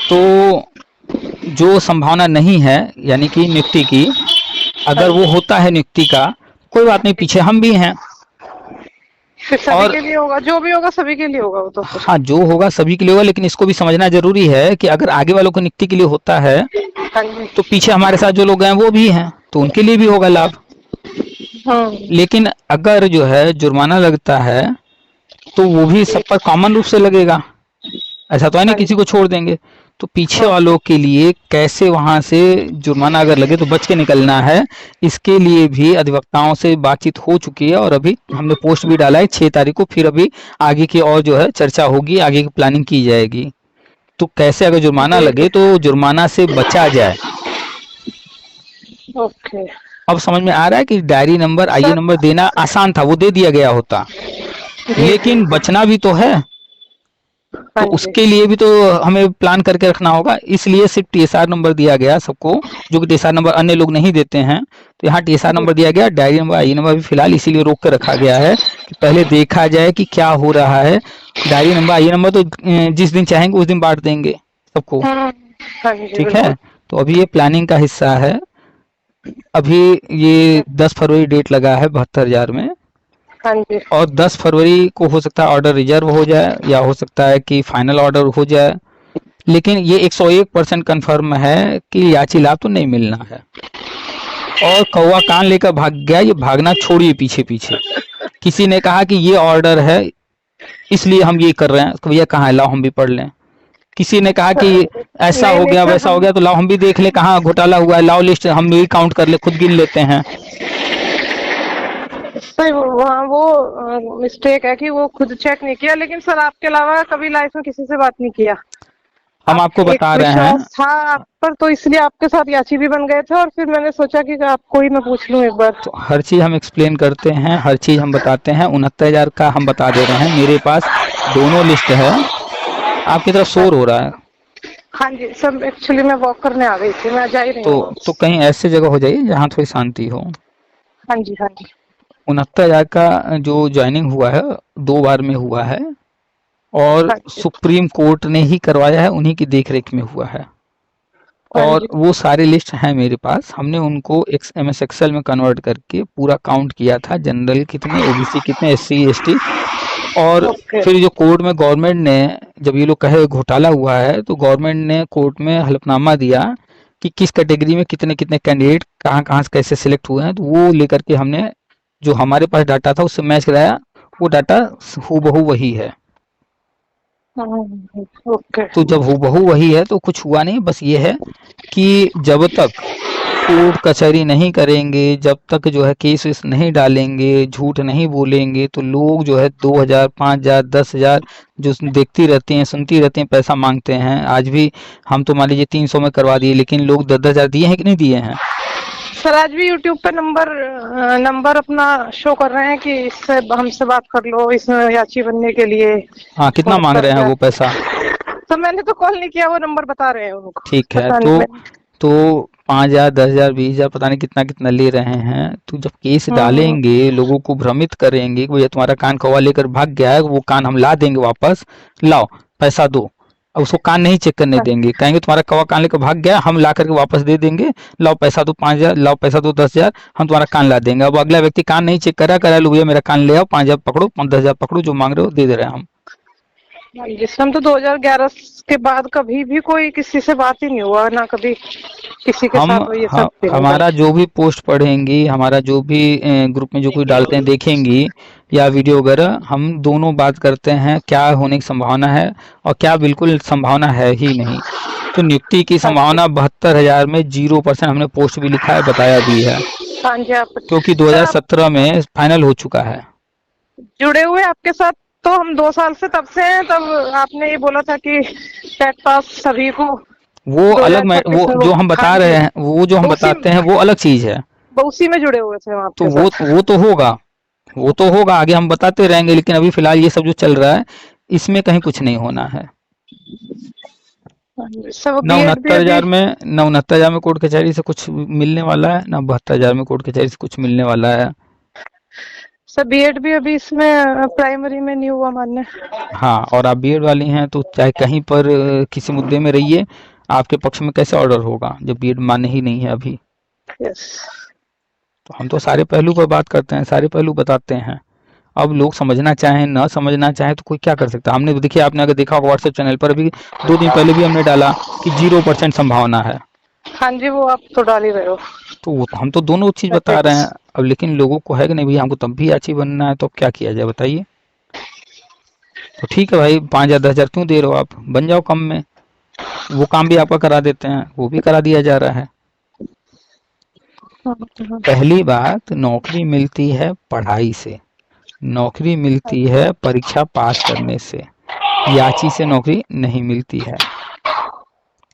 तो जो संभावना नहीं है यानी कि नियुक्ति की, अगर वो होता है नियुक्ति का, कोई बात नहीं, पीछे हम भी हैं। सभी के लिए होगा, जो भी होगा सभी के लिए होगा वो तो। हाँ, जो होगा सभी के लिए होगा, लेकिन इसको भी समझना जरूरी है कि अगर आगे वालों को नियुक्ति के लिए होता है, तो पीछे हमारे साथ जो लोग हैं वो भी हैं, तो उनके लिए भी होगा लाभ। लेकिन अगर जो है जुर्माना लगता है तो वो भी सब पर कॉमन रूप से लगेगा, ऐसा तो है नहीं किसी को छोड़ देंगे। तो पीछे वालों के लिए कैसे वहां से जुर्माना अगर लगे तो बच के निकलना है, इसके लिए भी अधिवक्ताओं से बातचीत हो चुकी है और अभी हमने पोस्ट भी डाला है 6 तारीख को। फिर अभी आगे की और जो है चर्चा होगी, आगे की प्लानिंग की जाएगी। तो कैसे अगर जुर्माना लगे तो जुर्माना से बचा जाए। ओके, अब समझ में आ रहा है कि डायरी नंबर, आईए नंबर देना आसान था, वो दे दिया गया होता, लेकिन बचना भी तो है, तो उसके लिए भी तो हमें प्लान करके रखना होगा। इसलिए सिर्फ टीएसआर नंबर दिया गया सबको, जो कि टीएसआर नंबर अन्य लोग नहीं देते हैं, तो यहाँ टीएसआर नंबर दिया गया। डायरी नंबर, आईए नंबर भी फिलहाल इसीलिए रोक कर रखा गया है कि पहले देखा जाए कि क्या हो रहा है। डायरी नंबर, आईए नंबर तो जिस दिन चाहेंगे उस दिन बांट देंगे सबको, ठीक है। तो अभी ये प्लानिंग का हिस्सा है। अभी ये 10 फरवरी डेट लगा है 72,000 में, और 10 फरवरी को हो सकता है ऑर्डर रिजर्व हो जाए, या हो सकता है कि फाइनल ऑर्डर हो जाए। लेकिन ये 101% कन्फर्म है कि याची लाभ तो नहीं मिलना है। और कौवा कान लेकर भाग गया, ये भागना छोड़िए पीछे पीछे। किसी ने कहा कि ये ऑर्डर है इसलिए हम ये कर रहे हैं, तो भैया कहाँ है, लाओ हम भी पढ़ लें। किसी ने कहा कि ऐसा हो गया वैसा हो गया, तो लाओ हम भी देख ले कहाँ घोटाला हुआ है, लाओ लिस्ट हम भी काउंट कर ले, खुद गिन लेते हैं। सर वहाँ वो मिस्टेक है कि वो खुद चेक नहीं किया, लेकिन सर आपके अलावा कभी लाइफ में किसी से बात नहीं किया। हम आपको बता रहे हैं था आप पर, तो इसलिए आपके साथ याची भी बन गए थे, और फिर मैंने सोचा कि आपको ही मैं पूछ लूं एक बार। तो हर चीज हम एक्सप्लेन करते हैं, हर चीज हम बताते हैं। 69,000 का हम बता दे रहे हैं, मेरे पास दोनों लिस्ट है। आपकी तरफ शोर हो रहा है। हाँ जी सर, एक्चुअली मैं वॉक करने आ गई थी, मैं जा ही रही हूँ। तो कहीं ऐसी जगह हो जाइए जहाँ थोड़ी शांति हो। हाँ जी हाँ जी। 69,000 का जो ज्वाइनिंग हुआ है 2 बार में हुआ है, और सुप्रीम कोर्ट ने ही करवाया है, उन्हीं की देखरेख में हुआ है। और वो सारे लिस्ट हैं मेरे पास, हमने उनको MS एक्सेल में कन्वर्ट करके पूरा काउंट किया था, जनरल कितने, OBC कितने, SC ST। और फिर जो कोर्ट में गवर्नमेंट ने, जब ये लोग कहे घोटाला हुआ है, तो गवर्नमेंट ने कोर्ट में हलफनामा दिया कि किस कैटेगरी में कितने कितने कैंडिडेट कहाँ से कैसे सिलेक्ट हुए हैं। तो वो लेकर के हमने जो हमारे पास डाटा था उससे मैच कराया, वो डाटा हूबहू वही है। तो जब हूबहू वही है तो कुछ हुआ नहीं। बस ये है कि जब तक कोर्ट कचहरी नहीं करेंगे, जब तक जो है केस वेस नहीं डालेंगे, झूठ नहीं बोलेंगे, तो लोग जो है 2,000, 5,000, 10,000 जो देखती रहती हैं, सुनती रहती हैं, पैसा मांगते हैं। आज भी हम तो मान लीजिए 300 में करवा दिए, लेकिन लोग 10,000 दिए हैं कि नहीं दिए हैं। सर आज भी यूट्यूब पे नंबर अपना शो कर रहे हैं कि इससे हमसे बात कर लो इसमें याची बनने के लिए। हाँ, कितना मांग रहे हैं वो पैसा? तो मैंने तो कॉल नहीं किया, वो नंबर बता रहे हैं उनको। ठीक है, पता नहीं तो 5,000, 10,000, 20,000 पता नहीं कितना कितना ले रहे हैं। तो जब केस हम्म, डालेंगे, लोगों को भ्रमित करेंगे कि भैया तुम्हारा कान कौवा लेकर भाग गया है, वो कान हम ला देंगे वापस, लाओ पैसा दो। अब उसको कान नहीं चेक करने देंगे, कहेंगे तुम्हारा कौवा कान लेकर भाग गया, हम ला करके वापस दे देंगे, लाओ पैसा दो 5,000, लाओ पैसा दो 10,000, हम तुम्हारा कान ला देंगे। अब अगला व्यक्ति कान नहीं चेक करा लो भैया मेरा कान ले आओ, 5,000 पकड़ो, 10,000 पकड़ो, जो मांग रहे हो दे दे रहे हैं हम। जिस हम तो 2011 के बाद कभी भी कोई किसी से बात ही नहीं हुआ, ना कभी किसी के साथ ये सब हमारा जो भी पोस्ट पढ़ेंगी, हमारा जो भी ग्रुप में जो कोई डालते हैं देखेंगी या वीडियो वगैरह, हम दोनों बात करते हैं क्या होने की संभावना है और क्या बिल्कुल संभावना है ही नहीं। तो नियुक्ति की संभावना 72,000 में 0% हमने पोस्ट भी लिखा है, बताया भी है। हाँ जी, आप क्योंकि 2017 में फाइनल हो चुका है। जुड़े हुए आपके साथ तो हम 2 साल से तब से हैं। तब आपने ये बोला था कि टेट पास सभी को, वो अलग वो जो हम बता रहे हैं, वो जो हम बताते हैं वो अलग चीज है। उसी में जुड़े हुए थे हम तो आपके साथ। वो तो होगा, आगे हम बताते रहेंगे, लेकिन अभी फिलहाल ये सब जो चल रहा है इसमें कहीं कुछ नहीं होना है। न 69,000 में कोर्ट कचहरी से कुछ मिलने वाला है, न 72,000 में कोर्ट कचहरी से कुछ मिलने वाला है। सर बीएड भी अभी इसमें प्राइमरी में नहीं हुआ मान्य। हाँ, और आप बीएड वाली हैं तो चाहे कहीं पर किसी मुद्दे में रहिए, आपके पक्ष में कैसे ऑर्डर होगा जब बीएड मान्य ही नहीं है अभी। यस। तो हम तो सारे पहलू पर बात करते हैं, सारे पहलू बताते हैं। अब लोग समझना चाहें ना समझना चाहें तो कोई क्या कर सकता है। हमने देखिए, आपने अगर देखा व्हाट्सएप चैनल पर अभी 2 दिन पहले भी हमने डाला कि 0% संभावना है। हाँ जी, वो आप तो डाल ही रहे हो। तो हम तो दोनों चीज बता रहे हैं। अब लेकिन लोगों को है कि नहीं भैया हमको तब भी याची बनना है, तो अब क्या किया जाए बताइए। तो ठीक है भाई, 5,000 10,000 क्यों दे रहे हो, आप बन जाओ कम में, वो काम भी आपका करा देते हैं, वो भी करा दिया जा रहा है। पहली बात, नौकरी मिलती है पढ़ाई से, नौकरी मिलती है परीक्षा पास करने से, याची से नौकरी नहीं मिलती है।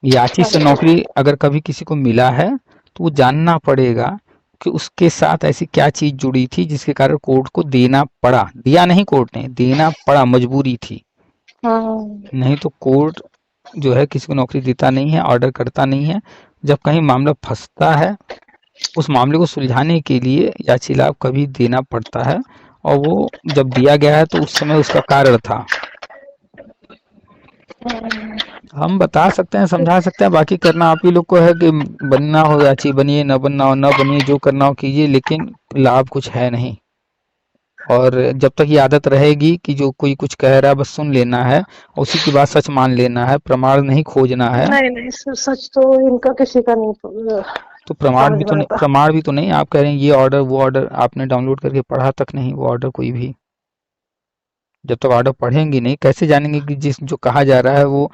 याची से नौकरी अगर कभी किसी को मिला है तो वो जानना पड़ेगा कि उसके साथ ऐसी क्या चीज जुड़ी थी जिसके कारण कोर्ट को देना पड़ा। दिया नहीं कोर्ट ने, देना पड़ा, मजबूरी थी। नहीं तो कोर्ट जो है किसी को नौकरी देता नहीं है, ऑर्डर करता नहीं है। जब कहीं मामला फंसता है, उस मामले को सुलझाने के लिए याची लाभ कभी देना पड़ता है, और वो जब दिया गया है तो उस समय उसका कारण था। हम बता सकते हैं, समझा सकते हैं, बाकी करना आप ही लोग को है कि बनना हो याची बनिए, न बनना हो न बनिए, जो करना हो कीजिए, लेकिन लाभ कुछ है नहीं। और जब तक ये आदत रहेगी कि जो कोई कुछ कह रहा है बस सुन लेना है, उसी की बात सच मान लेना है, प्रमाण नहीं खोजना है। नहीं सच तो इनका किसी का नहीं। तो प्रमाण भी तो नहीं। आप कह रहे हैं ये ऑर्डर वो ऑर्डर, आपने डाउनलोड करके पढ़ा तक नहीं वो ऑर्डर कोई भी। जब तक ऑर्डर पढ़ेंगे नहीं कैसे जानेंगे कि जिस जो कहा जा रहा है वो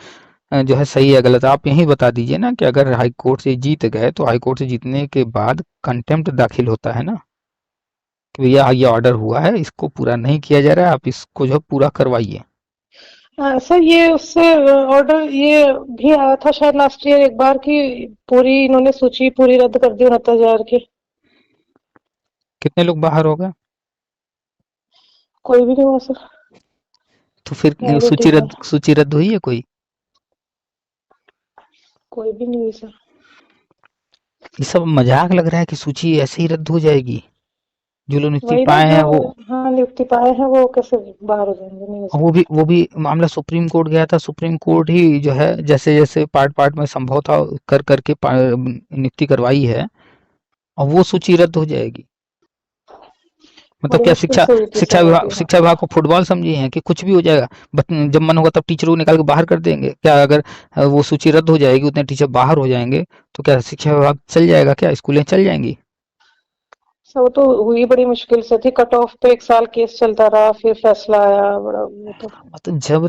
जो है सही है गलत। आप यही बता दीजिए ना कि अगर हाई कोर्ट से जीत गए तो हाई कोर्ट से जीतने के बाद कंटेम्प्ट दाखिल होता है ना, कि भैया ये ऑर्डर हुआ है, इसको पूरा नहीं किया जा रहा है, आप इसको जो पूरा करवाइए। सर ये उससे ऑर्डर ये भी आया था शायद लास्ट ईयर एक बार की, पूरी इन्होंने सूची पूरी रद्द कर दी 69,000 की। कितने लोग बाहर हो गए? कोई भी नहीं हुआ सर। तो फिर सूची रद्द हुई है कोई? कोई भी नहीं हुई सर। ये सब मजाक लग रहा है कि सूची ऐसे ही रद्द हो जाएगी। जो लोग नियुक्ति वही ना, पाए हैं वो, हाँ नियुक्ति पाए हैं वो कैसे बाहर हो जाएंगे? नहीं हो सकता। वो भी मामला सुप्रीम कोर्ट गया था। सुप्रीम कोर्ट ही जो है जैसे जैसे पार्ट पार्ट में संभव था कर करके नियुक्ति करवाई है, और वो सूची रद्द हो जाएगी। मतलब बड़ी क्या मुश्किल से हुई थी सर अभी। शिक्षा विभाग को फुटबॉल समझे हैं कि कुछ भी हो जाएगा, जब मन होगा तब टीचरों को निकाल के बाहर कर देंगे क्या? अगर वो सूची रद्द हो जाएगी, उतने टीचर बाहर हो जाएंगे, तो क्या शिक्षा विभाग चल जाएगा? क्या स्कूलें चल जाएंगी? सर वो तो हुई बड़ी मुश्किल से थी, कट ऑफ पे 1 साल केस चलता रहा, फिर फैसला आया, बड़ा वो तो मतलब जब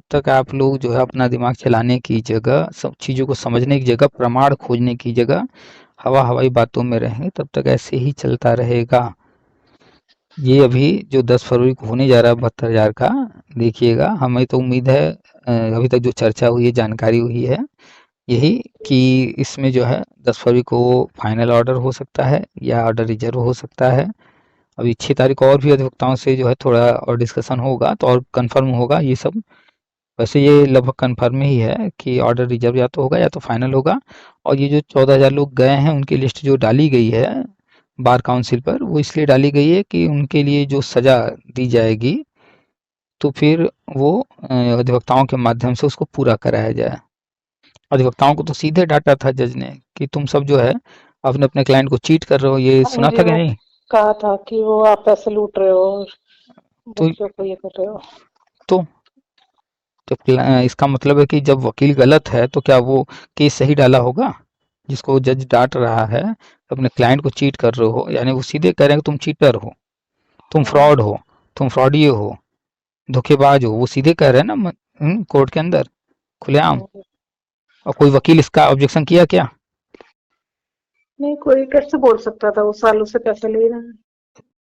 तक आप लोग जो है अपना दिमाग चलाने की जगह, सब चीजों को समझने की जगह, प्रमाण खोजने की जगह हवा हवाई बातों में रहेंगे, तब तक ऐसे ही चलता रहेगा। ये अभी जो 10 फरवरी को होने जा रहा है 72,000 का, देखिएगा, हमें तो उम्मीद है, अभी तक जो चर्चा हुई है, जानकारी हुई है, यही कि इसमें जो है 10 फरवरी को फाइनल ऑर्डर हो सकता है या ऑर्डर रिजर्व हो सकता है। अभी 6 तारीख को और भी अधिवक्ताओं से जो है थोड़ा और डिस्कशन होगा तो और कंफर्म होगा ये सब। वैसे ये लगभग कंफर्म ही है कि ऑर्डर रिजर्व या तो होगा या तो फाइनल होगा। और ये जो 14,000 लोग गए हैं उनकी लिस्ट जो डाली गई है बार काउंसिल पर, वो इसलिए डाली गई है कि उनके लिए जो सज़ा दी जाएगी तो फिर वो अधिवक्ताओं के माध्यम से उसको पूरा कराया जाए। अधिवक्ताओं को तो सीधे डांटा था जज ने कि तुम सब जो है अपने अपने क्लाइंट को चीट कर रहे हो, ये हाँ सुना जी, था कि वो नहीं? कहा था कि वो आप पैसे लूट रहे हो और तो बच्चों को ये कर रहे हो। तो इसका मतलब है कि जब वकील गलत है तो क्या वो केस सही डाला होगा? जिसको जज डांट रहा है अपने क्लाइंट को चीट कर रहे हो, यानी वो सीधे कह रहे हैं कि तुम चीटर हो, तुम फ्रॉड हो, तुम फ्रॉडिये हो, धोखेबाज हो, वो सीधे कह रहे हैं ना कोर्ट के अंदर खुलेआम। और कोई वकील इसका ऑब्जेक्शन किया क्या? नहीं, कोई कैसे बोल सकता था, वो सालों से पैसे ले रहे हैं।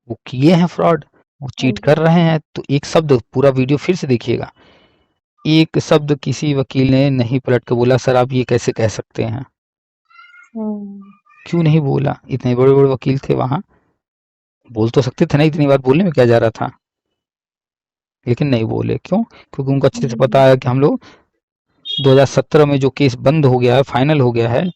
वो किए हैं फ्रॉड, वो हाँ चीट जी। कर रहे हैं। तो एक शब्द, पूरा वीडियो फिर से देखिएगा, एक शब्द किसी वकील ने नहीं पलट के बोला सर आप ये कैसे कह सकते हैं। क्यों नहीं बोला? इतने बड़े बड़े वकील थे वहां, बोल तो सकते थे ना, इतनी बात बोलने में क्या जा रहा था। लेकिन नहीं बोले, क्यों? क्योंकि उनको अच्छे से पता है कि हम लोग 2017 में जो केस बंद हो गया है, फाइनल हो गया है,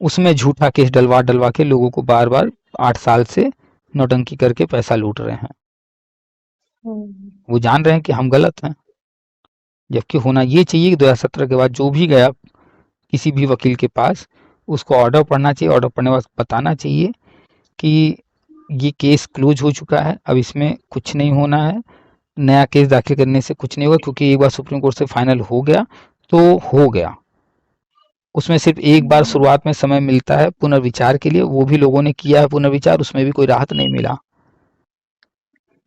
उसमें झूठा केस डलवा डलवा के लोगों को बार बार 8 साल से नौटंकी करके पैसा लूट रहे हैं। वो जान रहे हैं कि हम गलत हैं। जबकि होना ये चाहिए कि 2017 के बाद जो भी गया किसी भी वकील के पास, उसको ऑर्डर पढ़ना चाहिए, ऑर्डर पढ़ने के बाद बताना चाहिए कि ये केस क्लोज हो चुका है, अब इसमें कुछ नहीं होना है, नया केस दाखिल करने से कुछ नहीं होगा, क्योंकि एक बार सुप्रीम कोर्ट से फाइनल हो गया तो हो गया। उसमें सिर्फ एक बार शुरुआत में समय मिलता है पुनर्विचार के लिए, वो भी लोगों ने किया है पुनर्विचार, उसमें भी कोई राहत नहीं मिला।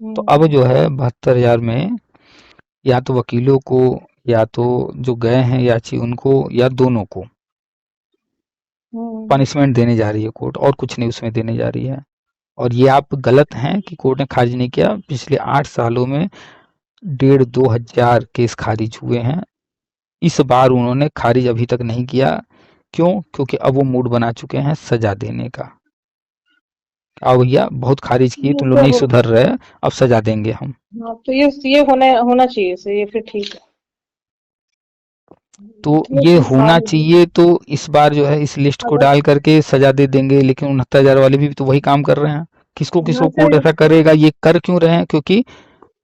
तो अब जो है 72,000 में या तो वकीलों को, या तो जो गए हैं याची उनको, या दोनों को पनिशमेंट देने जा रही है कोर्ट, और कुछ नहीं उसमें देने जा रही है। और ये आप गलत हैं कि कोर्ट ने खारिज नहीं किया। पिछले 8 सालों में 1,500-2,000 केस खारिज हुए हैं। इस बार उन्होंने खारिज अभी तक नहीं किया। क्यों? क्योंकि अब वो मूड बना चुके हैं सजा देने का। आओ भैया बहुत खारिज किए, ये तुम लोग तो नहीं सुधर रहे, अब सजा देंगे हम। हाँ, तो ये होना होना चाहिए सर, ये फिर ठीक है। तो इतने ये केस होना हारे हैं। चाहिए, तो इस बार जो है इस लिस्ट को अगर डाल करके सजा दे देंगे। लेकिन 69,000 वाले भी तो वही काम कर रहे हैं। किसको होना किसको कोर्ट चाहिए। ऐसा करेगा? ये कर क्यों रहे हैं? क्योंकि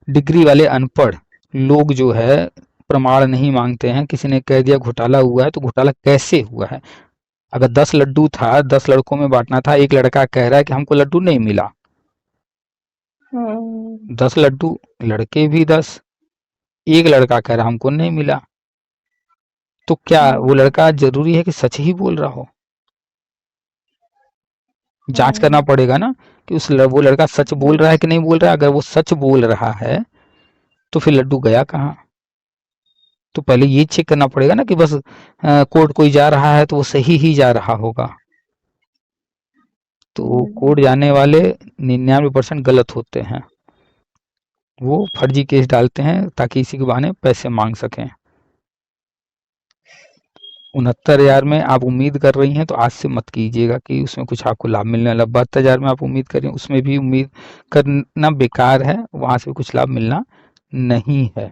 डिग्री वाले अनपढ़ लोग जो है प्रमाण नहीं मांगते हैं। किसी ने कह दिया घोटाला हुआ है, तो घोटाला कैसे हुआ है? अगर 10 लड्डू था, 10 लड़कों में बांटना था, एक लड़का कह रहा है कि हमको लड्डू नहीं मिला। 10 लड्डू, लड़के भी 10, एक लड़का कह रहा हमको नहीं मिला। तो क्या वो लड़का जरूरी है कि सच ही बोल रहा हो? जांच करना पड़ेगा ना कि वो लड़का सच बोल रहा है कि नहीं बोल रहा है। अगर वो सच बोल रहा है तो फिर लड्डू गया कहाँ? तो पहले ये चेक करना पड़ेगा ना कि बस कोर्ट कोई जा रहा है तो वो सही ही जा रहा होगा। तो कोर्ट जाने वाले 99% गलत होते हैं। वो फर्जी केस डालते हैं ताकि इसी के बहाने पैसे मांग सकें। 69,000 में आप उम्मीद कर रही हैं तो आज से मत कीजिएगा कि उसमें कुछ आपको लाभ मिलने वाला। 72,000 में आप उम्मीद करें, उसमें भी उम्मीद करना बेकार है, वहां से भी कुछ लाभ मिलना नहीं है।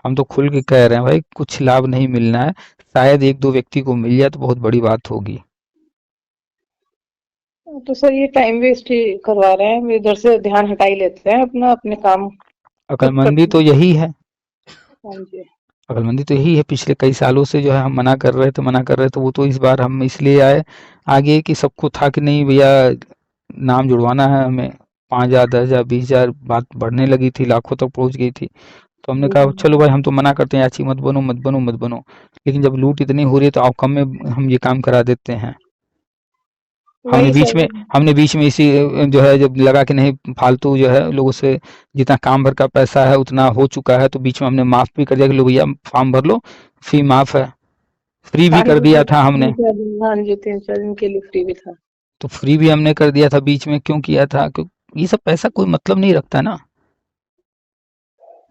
हम तो खुल के कह रहे हैं भाई कुछ लाभ नहीं मिलना है। शायद एक दो व्यक्ति को मिल जाए तो बहुत बड़ी बात होगी। तो सर ये टाइम वेस्ट ही करवा रहे हैं, इधर से ध्यान हटा ही लेते हैं अपना, अपने काम खुद अक्लमंदी करते तो हैं। यही है। हाँ जी। अक्लमंदी तो यही है। पिछले कई सालों से जो है हम मना कर रहे थे, मना कर रहे थे। वो तो इस बार हम इसलिए आए आगे कि सबको था कि नहीं भैया नाम जुड़वाना है हमें। 5,000, 10,000, 20,000 बात बढ़ने लगी थी, लाखों तक पहुंच गई थी। तो हमने कहा चलो भाई हम तो मना करते हैं, याची मत बनो मत बनो मत बनो। लेकिन जब लूट इतनी हो रही है तो आउटकम में हम ये काम करा देते हैं। हमने वही बीच सर। में हमने बीच में इसी जो है जब लगा कि नहीं फालतू जो है लोगों से जितना काम भर का पैसा है उतना हो चुका है, तो बीच में हमने माफ भी कर दिया कि लो भैया फॉर्म भर लो, फी माफ है। फ्री भी हाँ कर जी दिया सर, था हमने। 3-4 दिन, हाँ जी 3-4 दिन के लिए फ्री भी था। तो फ्री भी हमने कर दिया था बीच में। क्यों किया था? क्योंकि ये सब पैसा कोई मतलब नहीं रखता ना।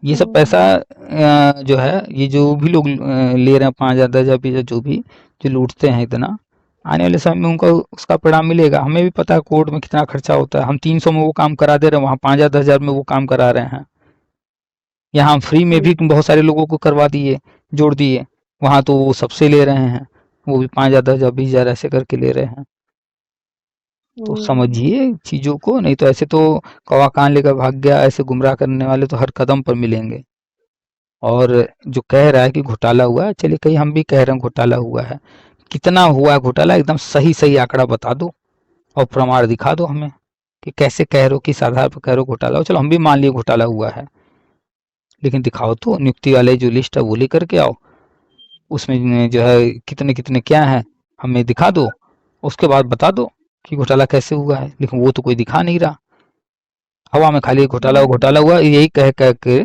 ये सब पैसा जो है, ये जो भी लोग ले रहे हैं 5,000 10,000 20,000 जो भी जो लूटते हैं इतना, आने वाले समय में उनको उसका परिणाम मिलेगा। हमें भी पता है कोर्ट में कितना खर्चा होता है। हम 300 में वो काम करा दे रहे हैं, वहाँ 5,000 10,000 में वो काम करा रहे हैं। यहाँ फ्री में भी बहुत सारे लोगों को करवा दिए, जोड़ दिए, वहाँ तो वो सबसे ले रहे हैं, वो भी 5,000 10,000 20,000 ऐसे करके ले रहे हैं। तो समझिए चीजों को, नहीं तो ऐसे तो कौवा कान लेकर भाग गया, ऐसे गुमराह करने वाले तो हर कदम पर मिलेंगे। और जो कह रहा है कि घोटाला हुआ है, चलिए कहीं हम भी कह रहे हैं घोटाला हुआ है, कितना हुआ है घोटाला, एकदम सही सही आंकड़ा बता दो और प्रमाण दिखा दो हमें कि कैसे कह रहे हो, किस आधार पर कह रहे हो घोटाला हो। चलो हम भी मान लिए घोटाला हुआ है, लेकिन दिखाओ तो, नियुक्ति वाले जो लिस्ट है वो लेकर के आओ, उसमें जो है कितने कितने क्या है हमें दिखा दो, उसके बाद बता दो कि घोटाला कैसे हुआ है। लेकिन वो तो कोई दिखा नहीं रहा, हवा में खाली घोटाला हुआ यही कह कह के।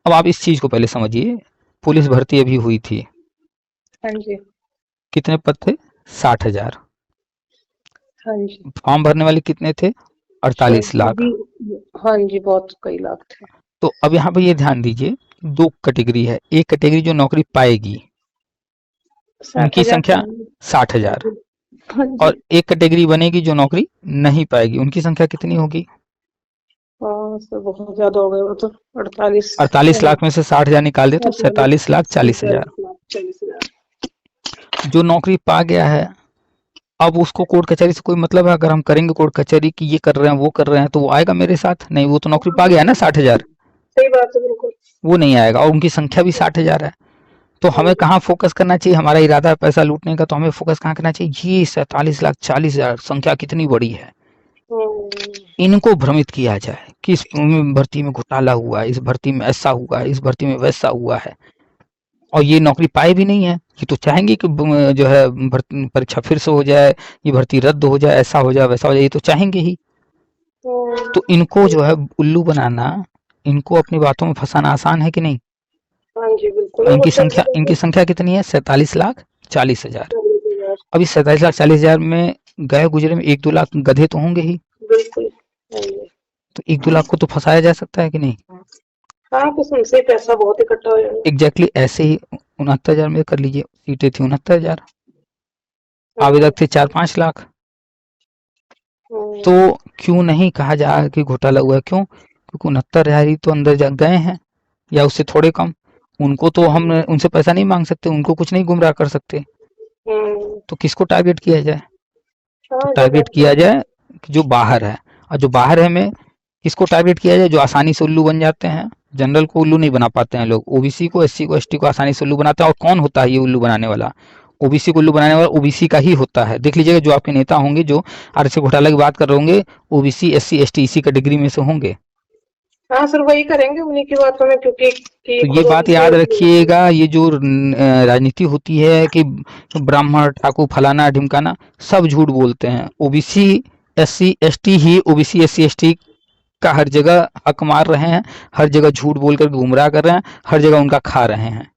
अब आप इस चीज को पहले समझिए, पुलिस भर्ती अभी हुई थी, हाँ जी, कितने पद थे? 60,000। हाँ जी, फॉर्म भरने वाले कितने थे? 48 लाख। हाँ जी, बहुत कई लाख थे। तो अब यहाँ पे ये ध्यान दीजिए, दो कैटेगरी है, एक कैटेगरी जो नौकरी पाएगी उनकी संख्या 60,000, और एक कैटेगरी बनेगी जो नौकरी नहीं पाएगी, उनकी संख्या कितनी होगी? बहुत ज्यादा हो गए वो तो, 48 लाख में से 60,000 निकाल दे तो 47,40,000। जो नौकरी पा गया है, अब उसको कोर्ट कचहरी से कोई मतलब है? अगर हम करेंगे कोर्ट कचहरी की ये कर रहे हैं वो कर रहे हैं, तो वो आएगा मेरे साथ? नहीं, वो तो नौकरी पा गया है ना 60,000, सही बात है, बिल्कुल वो नहीं आएगा, और उनकी संख्या भी 60,000 है। तो हमें कहाँ फोकस करना चाहिए? हमारा इरादा है पैसा लूटने का, तो हमें फोकस कहाँ करना चाहिए? ये 47,40,000 संख्या कितनी बड़ी है, इनको भ्रमित किया जाए कि इस भर्ती में घोटाला हुआ है, इस भर्ती में ऐसा हुआ है, इस भर्ती में वैसा हुआ है, और ये नौकरी पाए भी नहीं है। ये तो चाहेंगे कि जो है परीक्षा फिर से हो जाए, ये भर्ती रद्द हो जाए, ऐसा हो जाए वैसा हो जाए, ये तो चाहेंगे ही। तो इनको जो है उल्लू बनाना, इनको अपनी बातों में फंसाना आसान है कि नहीं? हाँ जी, बिल्कुल। इनकी संख्या कितनी है? 47,40,000। अब इस 47,40,000 में गए गुजरे में 1-2 लाख गधे तो होंगे ही, बिल्कुल। तो 1-2 लाख को तो फंसाया जा सकता है कि नहीं? हाँ, तो उनसे पैसा बहुत इकट्ठा हो जाएगा। एग्जैक्टली ऐसे ही 69,000 में कर लीजिए, सीटें थी 69,000, आवेदक थे 4-5 लाख। तो क्यों नहीं कहा जा कि घोटाला हुआ है? क्यों? क्योंकि 69,000 ही तो अंदर जा गए हैं, या उससे थोड़े कम। उनको तो हम उनसे पैसा नहीं मांग सकते, उनको कुछ नहीं गुमराह कर सकते, तो किसको टारगेट किया जाए? तो टारगेट किया जाए कि जो बाहर है, और जो बाहर है में किसको टारगेट किया जाए? जो आसानी से उल्लू बन जाते हैं। जनरल को उल्लू नहीं बना पाते हैं लोग, ओबीसी को, एससी को, एसटी को आसानी से उल्लू बनाते हैं। और कौन होता है ये उल्लू बनाने वाला? ओबीसी को उल्लू बनाने वाला ओबीसी का ही होता है। देख लीजिएगा जो आपके नेता होंगे, जो आरक्षण घोटाला की बात कर रहे होंगे, ओबीसी एससी एसटी इसी कैटेगरी में से होंगे। हाँ सर, वही करेंगे उन्हीं की बातों में, क्योंकि तो ये बात याद रखिएगा, ये जो राजनीति होती है कि ब्राह्मण ठाकुर फलाना ढिमकाना, सब झूठ बोलते हैं। ओबीसी एससी एसटी ही ओबीसी एससी एसटी का हर जगह हक मार रहे हैं, हर जगह झूठ बोलकर गुमराह कर रहे हैं, हर जगह उनका खा रहे हैं।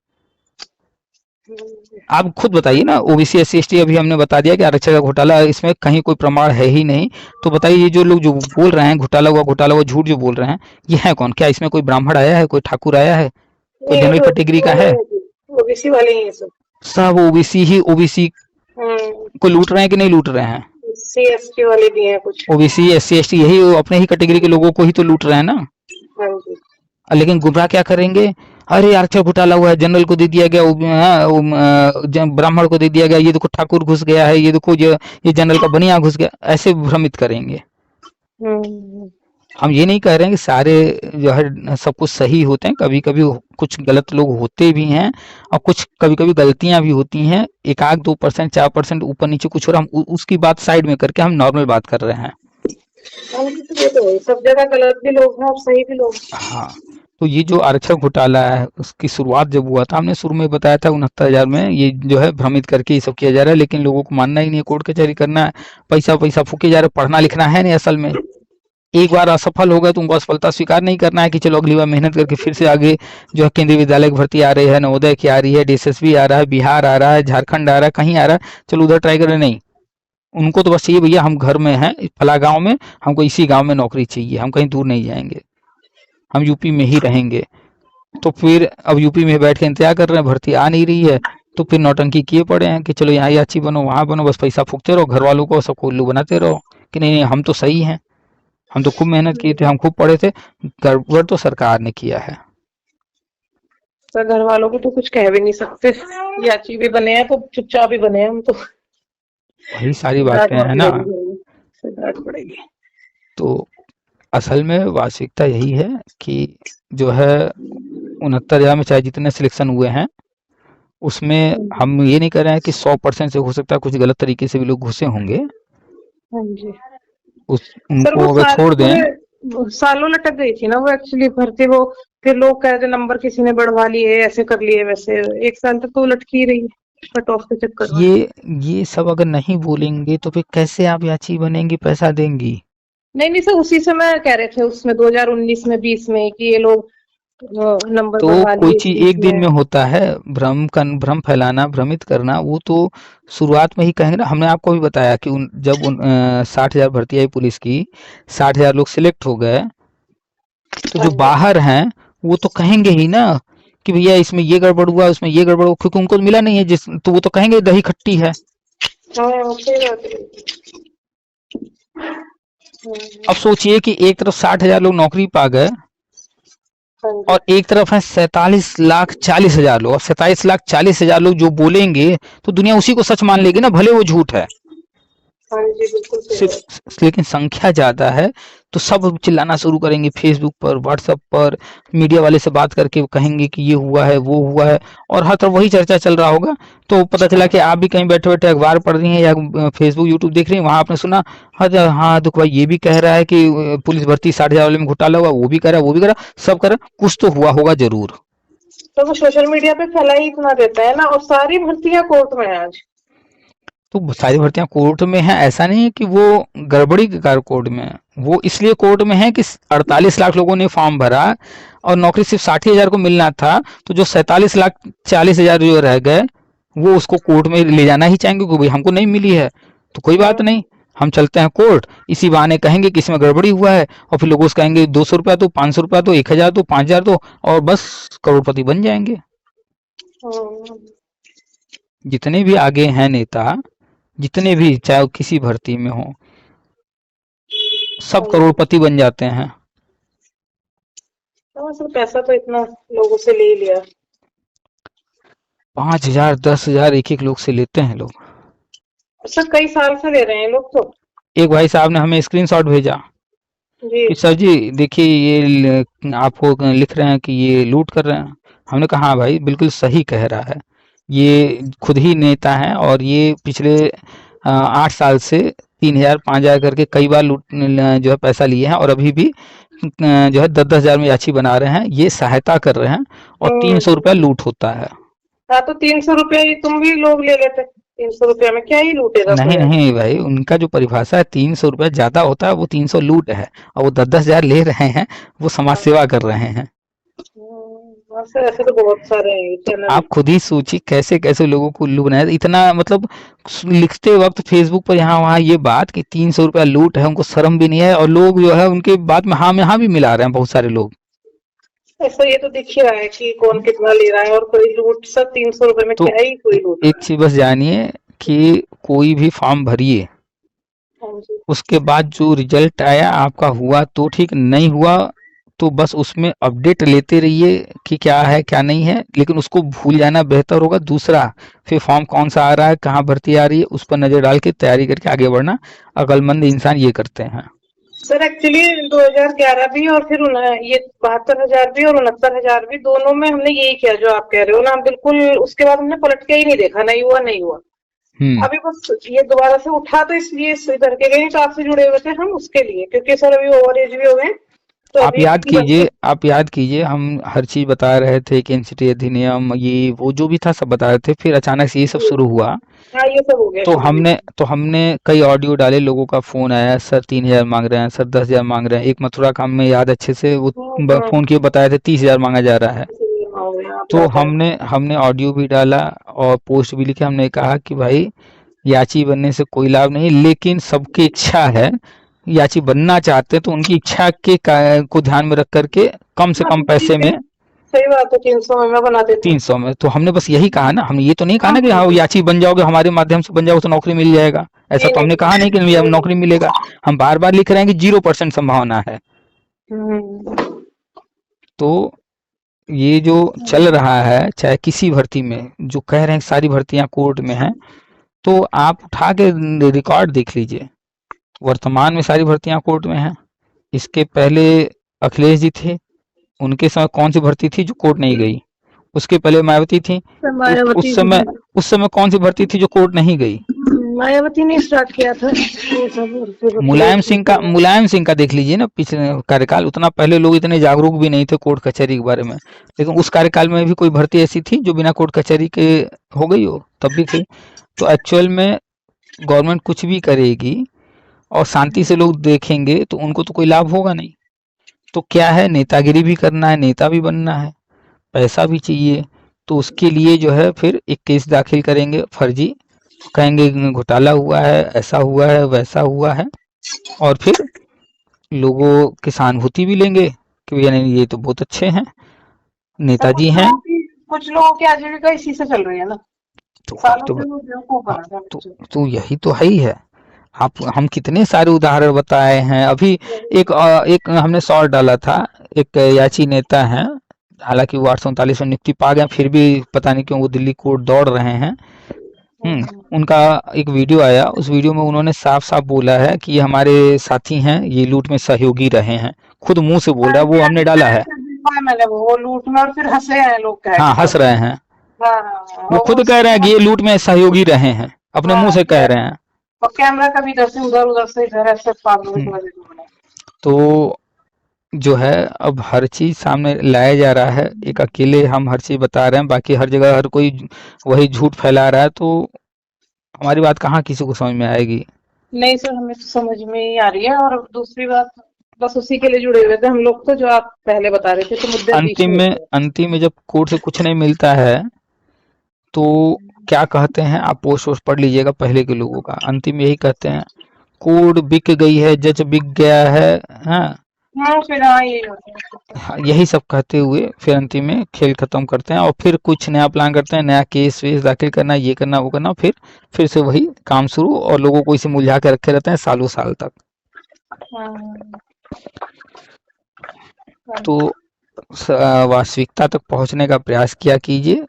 आप खुद बताइए ना, ओबीसी एससी एसटी अभी हमने बता दिया कि आरक्षण का घोटाला, इसमें कहीं कोई प्रमाण है ही नहीं। तो बताइए ये जो लोग जो बोल रहे हैं घोटाला हुआ झूठ जो बोल रहे हैं, ये है कौन? क्या इसमें कोई ब्राह्मण आया है, कोई ठाकुर आया है, कोई जनरल कैटेगरी का है? ओबीसी वाले ही हैं सब ओबीसी ही ओबीसी को लूट रहे हैं कि नहीं लूट रहे हैं? एससी वाले भी हैं कुछ, ओबीसी एससी एसटी यही अपने ही कैटेगरी के लोगों को ही तो लूट रहे हैं ना। हाँ जी। लेकिन गुमराह क्या करेंगे? अरे आरक्षण घोटाला हुआ है, जनरल को दे दिया गया, ब्राह्मण को दे दिया गया, ये देखो ठाकुर घुस गया है, ये देखो ये जनरल का बनिया घुस गया, ऐसे भ्रमित करेंगे। हम ये नहीं कह रहे हैं कि सारे जो है सब कुछ सही होते हैं, कभी कभी कुछ गलत लोग होते भी हैं, और कुछ कभी कभी गलतियां भी होती हैं, 1-2% 4% ऊपर नीचे कुछ, और हम उसकी बात साइड में करके हम नॉर्मल बात कर रहे हैं। तो सब जगह गलत भी लोग हैं और सही भी लोग। हाँ, तो ये जो आरक्षण घोटाला है, उसकी शुरुआत जब हुआ था, हमने शुरू में बताया था 69,000 में ये जो है भ्रमित करके ये सब किया जा रहा है, लेकिन लोगों को मानना ही नहीं है, कोर्ट कचहरी करना है, पैसा पैसा फूके जा रहे, पढ़ना लिखना है नहीं असल में। एक बार असफल हो गए तो उनको असफलता स्वीकार नहीं करना है कि चलो अगली बार मेहनत करके फिर से आगे जो है केंद्रीय विद्यालय की भर्ती आ रही है, नवोदय की आ रही है, डीएसएसबी आ रहा है, बिहार आ रहा है, झारखंड आ रहा है, कहीं आ रहा है, चलो उधर ट्राई करें। नहीं, उनको तो बस ये भैया हम घर में हैं फला गांव में, हमको इसी गांव में नौकरी चाहिए, हम कहीं दूर नहीं जाएंगे, हम यूपी में ही रहेंगे। तो फिर अब यूपी में बैठ के इंतजार कर रहे हैं, भर्ती आ नहीं रही है, तो फिर नौटंकी किए पड़े हैं कि चलो यहाँ याची बनो, वहां बनो, बस पैसा फूकते रहो, घर वालों को सबको उल्लू बनाते रहो कि नहीं नहीं हम तो सही हैं, हम तो खूब मेहनत किए थे, हम खूब पढ़े थे। गड़बड़ तो सरकार ने किया है। तो घर वालों को तो कुछ कह भी नहीं सकते, याची भी बने हैं तो चुपचाप ही बने हैं हम तो। वही सारी बातें हैं ना। डांट पड़ेगी। तो असल में वास्तविकता यही है कि जो है 69,000 में चाहे जितने सिलेक्शन हुए हैं, उसमें हम ये नहीं कर रहे हैं कि 100% से हो सकता है कुछ गलत तरीके से भी लोग घुसे होंगे। हाँ जी। सर उनको वो अगर छोड़ दें, सालों लटक गई थी ना वो एक्चुअली भर्ती, वो फिर लोग कह रहे नंबर किसी ने बढ़वा लिए, ऐसे कर लिए वैसे, 1 साल तक तो लटकी रही है कट ऑफ के चक्कर में। ये सब अगर नहीं बोलेंगे तो फिर कैसे आप याची बनेंगी, पैसा देंगी? नहीं नहीं सर, उसी समय कह रहे थे उसमें 2019 में 20 में कि ये लोग नंबर तो बढ़वा कोई लिए चीज बीच एक दिन में। में होता है, भ्रम फैलाना, भ्रमित करना, वो तो शुरुआत में ही कहेंगे ना। हमने आपको भी बताया कि जब 60,000 भर्ती आई पुलिस की, 60,000 लोग सिलेक्ट हो गए, तो जो बाहर हैं वो तो कहेंगे ही ना कि भैया इसमें ये गड़बड़ हुआ, उसमें ये गड़बड़ हुआ, क्योंकि उनको मिला नहीं है जिस, तो वो तो कहेंगे दही खट्टी है। अब सोचिए कि एक तरफ 60,000 लोग नौकरी पा गए और एक तरफ है 47,40,000 लोग। अब 47,40,000 लोग जो बोलेंगे तो दुनिया उसी को सच मान लेगी ना, भले वो झूठ है। सिर्फ लेकिन संख्या ज्यादा है तो सब चिल्लाना शुरू करेंगे, फेसबुक पर, व्हाट्सएप पर, मीडिया वाले से बात करके कहेंगे कि ये हुआ है, वो हुआ है, और हर तरफ वही चर्चा चल रहा होगा। तो पता चला कि आप भी कहीं बैठे बैठे अखबार पढ़ रही हैं या फेसबुक यूट्यूब देख रही हैं, वहां आपने सुना हाँ हाँ दुख भाई ये भी कह रहा है कि पुलिस भर्ती 60,000 वाले में घोटाला हुआ, वो भी कह रहा है, वो भी कह रहा है, सब कह रहा है, कुछ तो हुआ होगा जरूर। तो वो सोशल मीडिया पे फैला ही इतना देता है ना, और सारी भर्तियां कोर्ट में है आज। तो सारी भर्तियां कोर्ट में हैं, ऐसा नहीं है कि वो गड़बड़ी के कारण कोर्ट में है। वो इसलिए कोर्ट में है कि 48 लाख लोगों ने फॉर्म भरा और नौकरी सिर्फ 60,000 को मिलना था, तो जो 47,40,000 जो रह गए वो उसको कोर्ट में ले जाना ही चाहेंगे कि भाई हमको नहीं मिली है, तो कोई बात नहीं, हम चलते हैं कोर्ट, इसी बहाने कहेंगे कि इसमें गड़बड़ी हुआ है, और फिर लोग उसको कहेंगे 200 रुपया दो, 500 रुपया दो, 1,000 दो, 5,000 दो, और बस करोड़पति बन जाएंगे। जितने भी आगे हैं नेता, जितने भी चाहे वो किसी भर्ती में हो, सब करोड़पति बन जाते हैं। सर पैसा तो इतना लोगों से ले ही लिया, 5,000 10,000 एक एक लोग से लेते हैं लोग। सर कई साल से ले रहे हैं लोग तो। एक भाई साहब ने हमें स्क्रीनशॉट भेजा कि सर जी देखिए ये आपको लिख रहे हैं कि ये लूट कर रहे हैं। हमने कहा हाँ भाई बिल्कुल सही कह रहा है, ये खुद ही नेता है और ये पिछले 8 साल से 3,000 5,000 करके कई बार लूट जो है पैसा लिए हैं, और अभी भी जो है 10,000 में याची बना रहे हैं, ये सहायता कर रहे हैं, और 300 रुपया लूट होता है। हाँ तो 300 रुपया ही तुम भी लोग ले लेते, 300 रुपया में क्या ही लूटेगा? नहीं नहीं भाई, उनका जो परिभाषा है 300 रुपया ज्यादा होता है, वो 300 लूट है, और वो 10,000 ले रहे हैं, वो समाज सेवा कर रहे हैं। ऐसे तो बहुत सारे हैं चैनल। आप खुद ही सोचिए कैसे कैसे लोगों को उल्लू बनाया, इतना मतलब लिखते वक्त फेसबुक पर यहाँ वहाँ ये बात कि 300 रुपया लूट है, उनको शर्म भी नहीं है, और लोग जो है उनके बात में हाँ में हाँ भी मिला रहे हैं, बहुत सारे लोग। ऐसा ये तो दिख ही रहा है कि कौन कितना ले रहा है, और कोई लूट सब 300 रुपए में तो क्या ही कोई लूट। एक चीज बस जानिए कि कोई भी फॉर्म भरिए, उसके बाद जो रिजल्ट आया आपका हुआ तो ठीक, नहीं हुआ तो बस उसमें अपडेट लेते रहिए कि क्या है क्या नहीं है, लेकिन उसको भूल जाना बेहतर होगा। दूसरा, फिर फॉर्म कौन सा आ रहा है, कहाँ भर्ती आ रही है, उस पर नजर डाल के तैयारी करके आगे बढ़ना। अक्लमंद इंसान ये करते हैं। सर एक्चुअली 2011 भी और फिर ये 72,000 भी और 69,000 भी, दोनों में हमने यही किया जो आप कह रहे हो ना, बिल्कुल उसके बाद हमने पलट के ही नहीं देखा, नहीं हुआ नहीं हुआ। अभी बस ये दोबारा से उठा तो इसलिए इधर के गए तो आपसे जुड़े हुए थे हम उसके लिए, क्योंकि सर अभी ओवर एज भी हो गए। तो आप याद कीजिए हम हर चीज बता रहे थे कि एनसीटी अधिनियम ये वो जो भी था सब बता रहे थे, फिर अचानक से ये सब शुरू हुआ। हाँ ये सब हो गया। तो हमने कई ऑडियो डाले, लोगों का फोन आया, सर 3,000 मांग रहे हैं, सर 10,000 मांग रहे हैं। एक मथुरा का हमें याद अच्छे से, वो फोन किए बताए थे 30,000 मांगा जा रहा है। तो हमने ऑडियो भी डाला और पोस्ट भी लिखे, हमने कहा कि भाई याची बनने से कोई लाभ नहीं, लेकिन सबकी इच्छा है, याची बनना चाहते हैं तो उनकी इच्छा के को ध्यान में रख करके कम से कम पैसे में सही बात है, 300 में मैं बना देती हूँ। 300 में तो हमने बस यही कहा ना, हमने ये तो नहीं कहा ना कि हाँ याची बन जाओगे, हमारे माध्यम से बन जाओगे तो नौकरी मिल जाएगा, ऐसा तो हमने कहा नहीं कि नौकरी मिलेगा। हम बार बार लिख रहे हैं कि 0% संभावना है। तो ये जो चल रहा है, चाहे किसी भर्ती में, जो कह रहे हैं सारी भर्तियां कोर्ट में हैं, तो आप उठा के रिकॉर्ड देख लीजिए, वर्तमान में सारी भर्तियां कोर्ट में हैं। इसके पहले अखिलेश जी थे, उनके समय कौन सी भर्ती थी जो कोर्ट नहीं गई? उसके पहले मायावती थी, उस समय कौन सी भर्ती थी जो कोर्ट नहीं गई? मायावती ने स्टार्ट किया था। मुलायम सिंह का देख लीजिए ना, पिछले कार्यकाल, उतना पहले लोग इतने जागरूक भी नहीं थे कोर्ट कचहरी के बारे में, लेकिन उस कार्यकाल में भी कोई भर्ती ऐसी थी जो बिना कोर्ट कचहरी के हो गई हो? तब भी थी। तो एक्चुअल में गवर्नमेंट कुछ भी करेगी और शांति से लोग देखेंगे तो उनको तो कोई लाभ होगा नहीं। तो क्या है, नेतागिरी भी करना है, नेता भी बनना है, पैसा भी चाहिए, तो उसके लिए जो है फिर एक केस दाखिल करेंगे फर्जी, कहेंगे घोटाला हुआ है, ऐसा हुआ है, वैसा हुआ है, और फिर लोगों की सहानुभूति भी लेंगे कि भैया नहीं, ये तो बहुत अच्छे हैं, नेताजी हैं। कुछ लोगों की आजीविका इसी से चल रही है ना, तो यही तो है ही है। आप, हम कितने सारे उदाहरण बताए हैं। अभी एक हमने शॉर्ट डाला था, एक याची नेता हैं, हालांकि वो 839 में नियुक्ति पा गए, फिर भी पता नहीं क्यों वो दिल्ली कोर्ट दौड़ रहे हैं। उनका एक वीडियो आया, उस वीडियो में उन्होंने साफ साफ बोला है कि ये हमारे साथी हैं, ये लूट में सहयोगी रहे हैं, खुद मुंह से बोल रहा है, वो हमने डाला है। मैंने वो लूट में, और फिर हंसे हैं लोग, हाँ, हंस रहे हैं। वो खुद कह रहे हैं कि ये लूट में सहयोगी रहे हैं, अपने मुंह से कह रहे हैं, और कैमरा का भी इधर से उधर, उधर से इधर, ऐसे तो जो है अब हर चीज सामने लाया जा रहा है। एक अकेले हम हर चीज बता रहे हैं, बाकी हर जगह हर कोई वही झूठ फैला रहा है, तो हमारी बात कहाँ किसी को समझ में आएगी? नहीं सर, हमें तो समझ में ही आ रही है। और दूसरी बात, बस उसी के लिए जुड़े हुए थे हम लोग, तो जो आप पहले बता रहे थे, तो मुद्दे अंतिम में जब कोर्ट से कुछ नहीं मिलता है तो क्या कहते हैं, आप पोस्ट पढ़ लीजिएगा पहले के लोगों का, अंतिम यही कहते हैं, कोर्ट बिक गई है, जज बिक गया है, हाँ, फिर यही सब कहते हुए फिर अंतिम में खेल खत्म करते हैं, और फिर कुछ नया प्लान करते हैं, नया केस वेस दाखिल करना, ये करना, वो करना, फिर से वही काम शुरू, और लोगों को इसे मुलझा के रखे रहते हैं सालों साल तक। तो वास्तविकता तक पहुंचने का प्रयास किया कीजिए।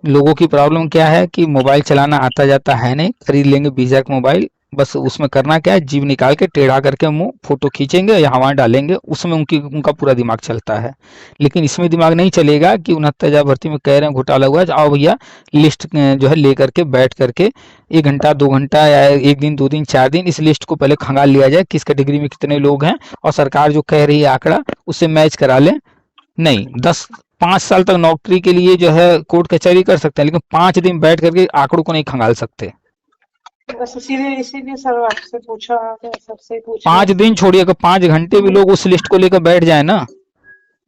लोगों की प्रॉब्लम क्या है कि मोबाइल चलाना आता जाता है नहीं, खरीद लेंगे बीजैक मोबाइल, बस उसमें करना क्या है, जीभ निकाल के टेढ़ा करके मुंह फोटो खींचेंगे या हवा डालेंगे, उसमें उनका पूरा दिमाग चलता है। लेकिन इसमें दिमाग नहीं चलेगा कि 69,000 भर्ती में कह रहे हैं घोटाला हुआ है, आओ भैया लिस्ट जो है लेकर के बैठ करके 1 घंटा 2 घंटा या 1 दिन 2 दिन 4 दिन इस लिस्ट को पहले खंगाल लिया जाए, किस कैटेगरी में कितने लोग हैं, और सरकार जो कह रही है आंकड़ा उससे मैच करा लें। नहीं, 5 साल तक नौकरी के लिए जो है कोर्ट कचहरी कर सकते हैं, लेकिन 5 दिन बैठ करके आंकड़ों को नहीं खंगाल सकते। बस इसीलिए सर आपसे पूछा, सबसे पूछा। 5 दिन छोड़िए, अगर 5 घंटे भी लोग उस लिस्ट को लेकर बैठ जाए ना,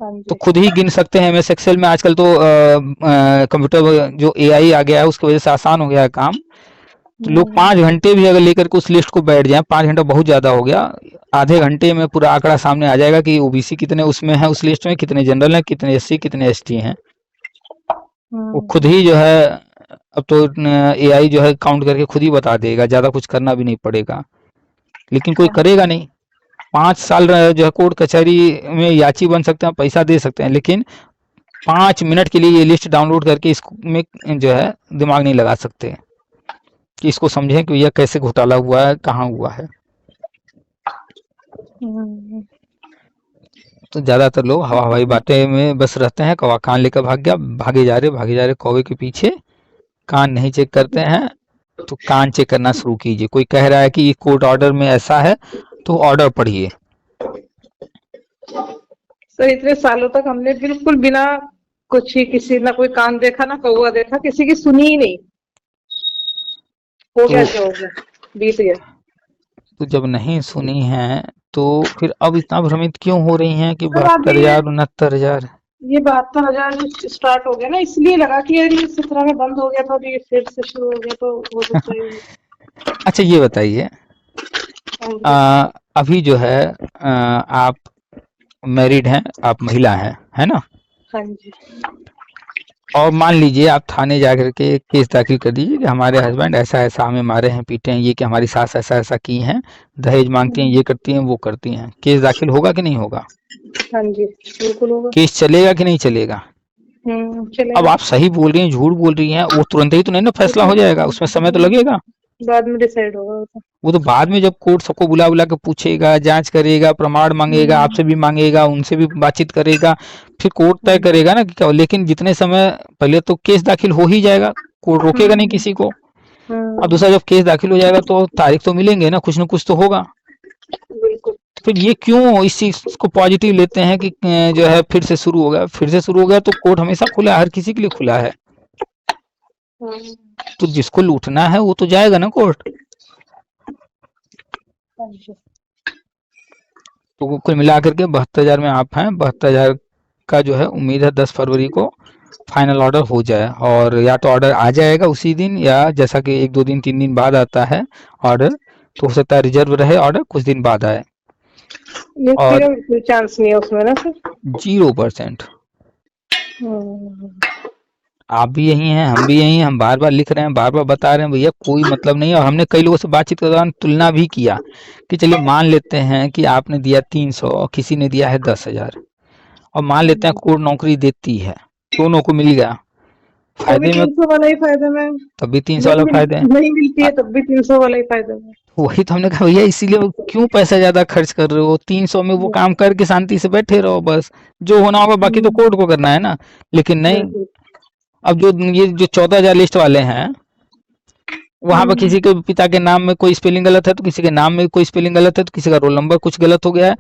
तो खुद ही गिन सकते हैं। MS एक्सेल में आजकल तो कंप्यूटर जो AI आ गया है उसकी वजह से आसान हो गया है काम। तो लोग 5 घंटे भी अगर लेकर के उस लिस्ट को बैठ जाए, 5 घंटा बहुत ज्यादा हो गया, आधे घंटे में पूरा आंकड़ा सामने आ जाएगा कि OBC कितने उसमें है, उस लिस्ट में कितने जनरल हैं, कितने SC, कितने ST हैं। वो खुद ही जो है, अब तो AI जो है काउंट करके खुद ही बता देगा, ज्यादा कुछ करना भी नहीं पड़ेगा, लेकिन कोई करेगा नहीं। 5 साल जो है कोर्ट कचहरी में याची बन सकते हैं, पैसा दे सकते हैं, लेकिन 5 मिनट के लिए ये लिस्ट डाउनलोड करके इसमें जो है दिमाग नहीं लगा सकते कि इसको समझें कि यह कैसे घोटाला हुआ है, कहाँ हुआ है। तो ज्यादातर लोग हवाई बातें में बस रहते हैं, कौवा कान लेकर भाग गया, भागे जा रहे कौवे के पीछे, कान नहीं चेक करते हैं। तो कान चेक करना शुरू कीजिए। कोई कह रहा है कि कोर्ट ऑर्डर में ऐसा है, तो ऑर्डर पढ़िए। सर इतने सालों तक हमने बिल्कुल बिना कुछ ही, किसी ना कोई कान देखा ना कौवा देखा, किसी की सुनी ही नहीं। हो गया जो हो गया, बीत गया। तो जब नहीं सुनी है तो फिर अब इतना भ्रमित क्यों हो रही हैं कि 72,000 69,000? ये 72,000 स्टार्ट हो गया ना, इसलिए लगा कि यार ये 17 में बंद हो गया था, अभी फिर से शुरू हो गया, तो हो सकता है। अच्छा ये बताइए, अभी जो है आप मैरिड हैं, आप महिला हैं, है ना? हाँ जी। और मान लीजिए आप थाने जाकर के केस दाखिल कर दीजिए कि हमारे हस्बैंड ऐसा ऐसा हमें मारे हैं, पीटे हैं, ये कि हमारी सास ऐसा ऐसा की हैं, दहेज मांगती हैं, ये करती हैं, वो करती हैं। केस दाखिल होगा कि नहीं होगा? हाँ जी, बिल्कुल होगा। केस चलेगा कि नहीं चलेगा? अब चलेगा। आप सही बोल रही हैं, झूठ बोल रही हैं, वो तुरंत ही तो नहीं ना फैसला हो जाएगा, उसमें समय तो लगेगा। बाद में डिसाइड होगा वो तो। वो तो बाद में जब कोर्ट सबको बुला बुला के पूछेगा, जांच करेगा, प्रमाण मांगेगा, आपसे भी मांगेगा, उनसे भी बातचीत करेगा, फिर कोर्ट तय करेगा ना कि क्या। लेकिन जितने समय पहले तो केस दाखिल हो ही जाएगा, कोर्ट रोकेगा नहीं किसी को। और दूसरा जब केस दाखिल हो जाएगा तो तारीख तो मिलेंगे ना, कुछ न कुछ तो होगा। बिल्कुल। फिर ये क्यों इस चीज को पॉजिटिव लेते हैं कि जो है फिर से शुरू हो गया, फिर से शुरू हो गया तो कोर्ट हमेशा खुला है, हर किसी के लिए खुला है। तो जिसको लूटना है वो तो जाएगा ना कोर्ट। तो कुल मिलाकर के 72,000 में आप हैं। 72,000 का जो है उम्मीद है 10 फरवरी को फाइनल ऑर्डर हो जाए, और या तो ऑर्डर आ जाएगा उसी दिन, या जैसा कि 1 2 दिन 3 दिन बाद आता है ऑर्डर, तो हो सकता है रिजर्व रहे ऑर्डर, कुछ दिन बाद आए। और कोई चांस नहीं है उसमें ना सर? 0%। आप भी यही हैं, हम भी यही हैं, हम बार बार लिख रहे हैं, बार बार बता रहे हैं भैया कोई मतलब नहीं है। और हमने कई लोगों से बातचीत के दौरान तुलना भी किया कि चलिए मान लेते हैं कि आपने दिया 300 और किसी ने दिया है 10,000, और मान लेते हैं कोर्ट नौकरी देती है, दोनों को मिल गया, फायदे में 300 वाला ही फायदा में, तब भी 300 वाला फायदे है। नहीं मिलती है तब भी 300 वाला ही फायदा में। वही तो हमने कहा भैया इसीलिए क्यों पैसा ज्यादा खर्च कर रहे हो, 300 में वो काम करके शांति से बैठे रहो, बस जो होना होगा बाकी तो कोर्ट को करना है ना। लेकिन नहीं, अब जो ये जो 14,000 लिस्ट वाले हैं, वहां पर किसी के पिता के नाम में कोई स्पेलिंग गलत है, तो किसी के नाम में कोई स्पेलिंग गलत है, तो किसी का रोल नंबर कुछ गलत हो गया है।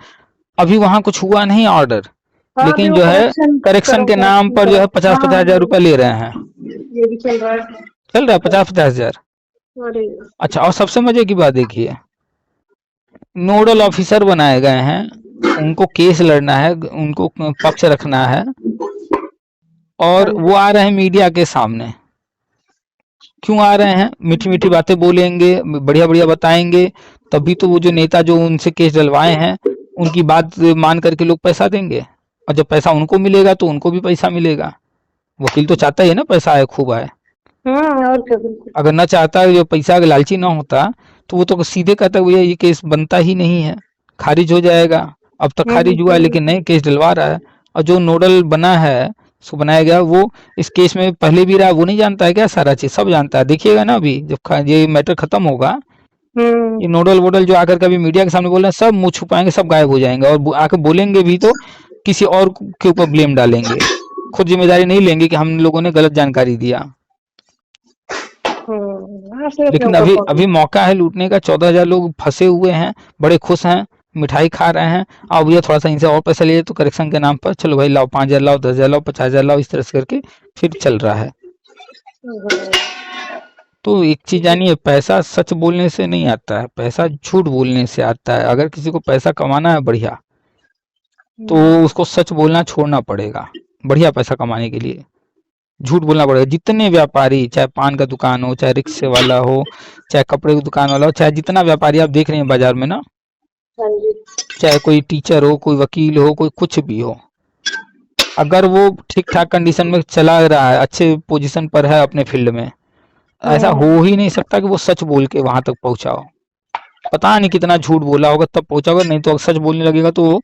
अभी वहां कुछ हुआ नहीं ऑर्डर, लेकिन जो है करेक्शन के नाम पर जो है 50,000 रुपए ले रहे हैं। ये भी चल रहा है, चल रहा है 50,000। अच्छा, और सबसे मजे की बात देखिए, नोडल ऑफिसर बनाए गए हैं, उनको केस लड़ना है, उनको पक्ष रखना है, और वो आ रहे हैं मीडिया के सामने। क्यों आ रहे हैं? मीठी मीठी बातें बोलेंगे, बढ़िया बढ़िया बताएंगे, तभी तो वो जो नेता जो उनसे केस डलवाए हैं उनकी बात मान करके लोग पैसा देंगे, और जब पैसा उनको मिलेगा तो उनको भी पैसा मिलेगा। वकील तो चाहता ही है ना पैसा आए, खूब आए। और क्या, अगर ना चाहता, जो पैसा लालची ना होता, तो वो तो सीधे कहता भैया ये केस बनता ही नहीं है, खारिज हो जाएगा। अब तक खारिज हुआ, लेकिन नहीं, केस डलवा रहा है। और जो नोडल बना है, उसको बनाया गया, वो इस केस में पहले भी रहा, वो नहीं जानता है क्या? सारा चीज सब जानता है। देखिएगा ना अभी जब ये मैटर खत्म होगा, ये नोडल वोडल जो आकर कभी मीडिया के सामने बोल रहे हैं, सब मुंह छुपाएंगे, सब गायब हो जाएंगे, और आकर बोलेंगे भी तो किसी और के ऊपर ब्लेम डालेंगे, खुद जिम्मेदारी नहीं लेंगे कि हम लोगों ने गलत जानकारी दिया। लेकिन अभी अभी मौका है लूटने का। 14,000 लोग फंसे हुए हैं, बड़े खुश हैं, मिठाई खा रहे हैं, और भैया थोड़ा सा इनसे और पैसा लिए तो करेक्शन के नाम पर चलो भाई लाओ 5,000 लाओ, 10,000 लाओ, 50,000 लाओ, इस तरह से करके फिर चल रहा है। तो एक चीज जानिए, पैसा सच बोलने से नहीं आता है, पैसा झूठ बोलने से आता है। अगर किसी को पैसा कमाना है बढ़िया, तो उसको सच बोलना छोड़ना पड़ेगा। बढ़िया पैसा कमाने के लिए झूठ बोलना पड़ेगा। जितने व्यापारी, चाहे पान का दुकान हो, चाहे रिक्शे वाला हो, चाहे कपड़े की दुकान वाला हो, चाहे जितना व्यापारी आप देख रहे हैं बाजार में ना, चाहे कोई टीचर हो, कोई वकील हो, कोई कुछ भी हो, अगर वो ठीक ठाक कंडीशन में चला रहा है, अच्छे पोजीशन पर है अपने फील्ड में, ऐसा हो ही नहीं सकता कि वो सच बोल के वहां तक पहुंचाओ। पता नहीं कितना झूठ बोला होगा तब पहुंचा होगा, नहीं तो सच बोलने लगेगा तो वो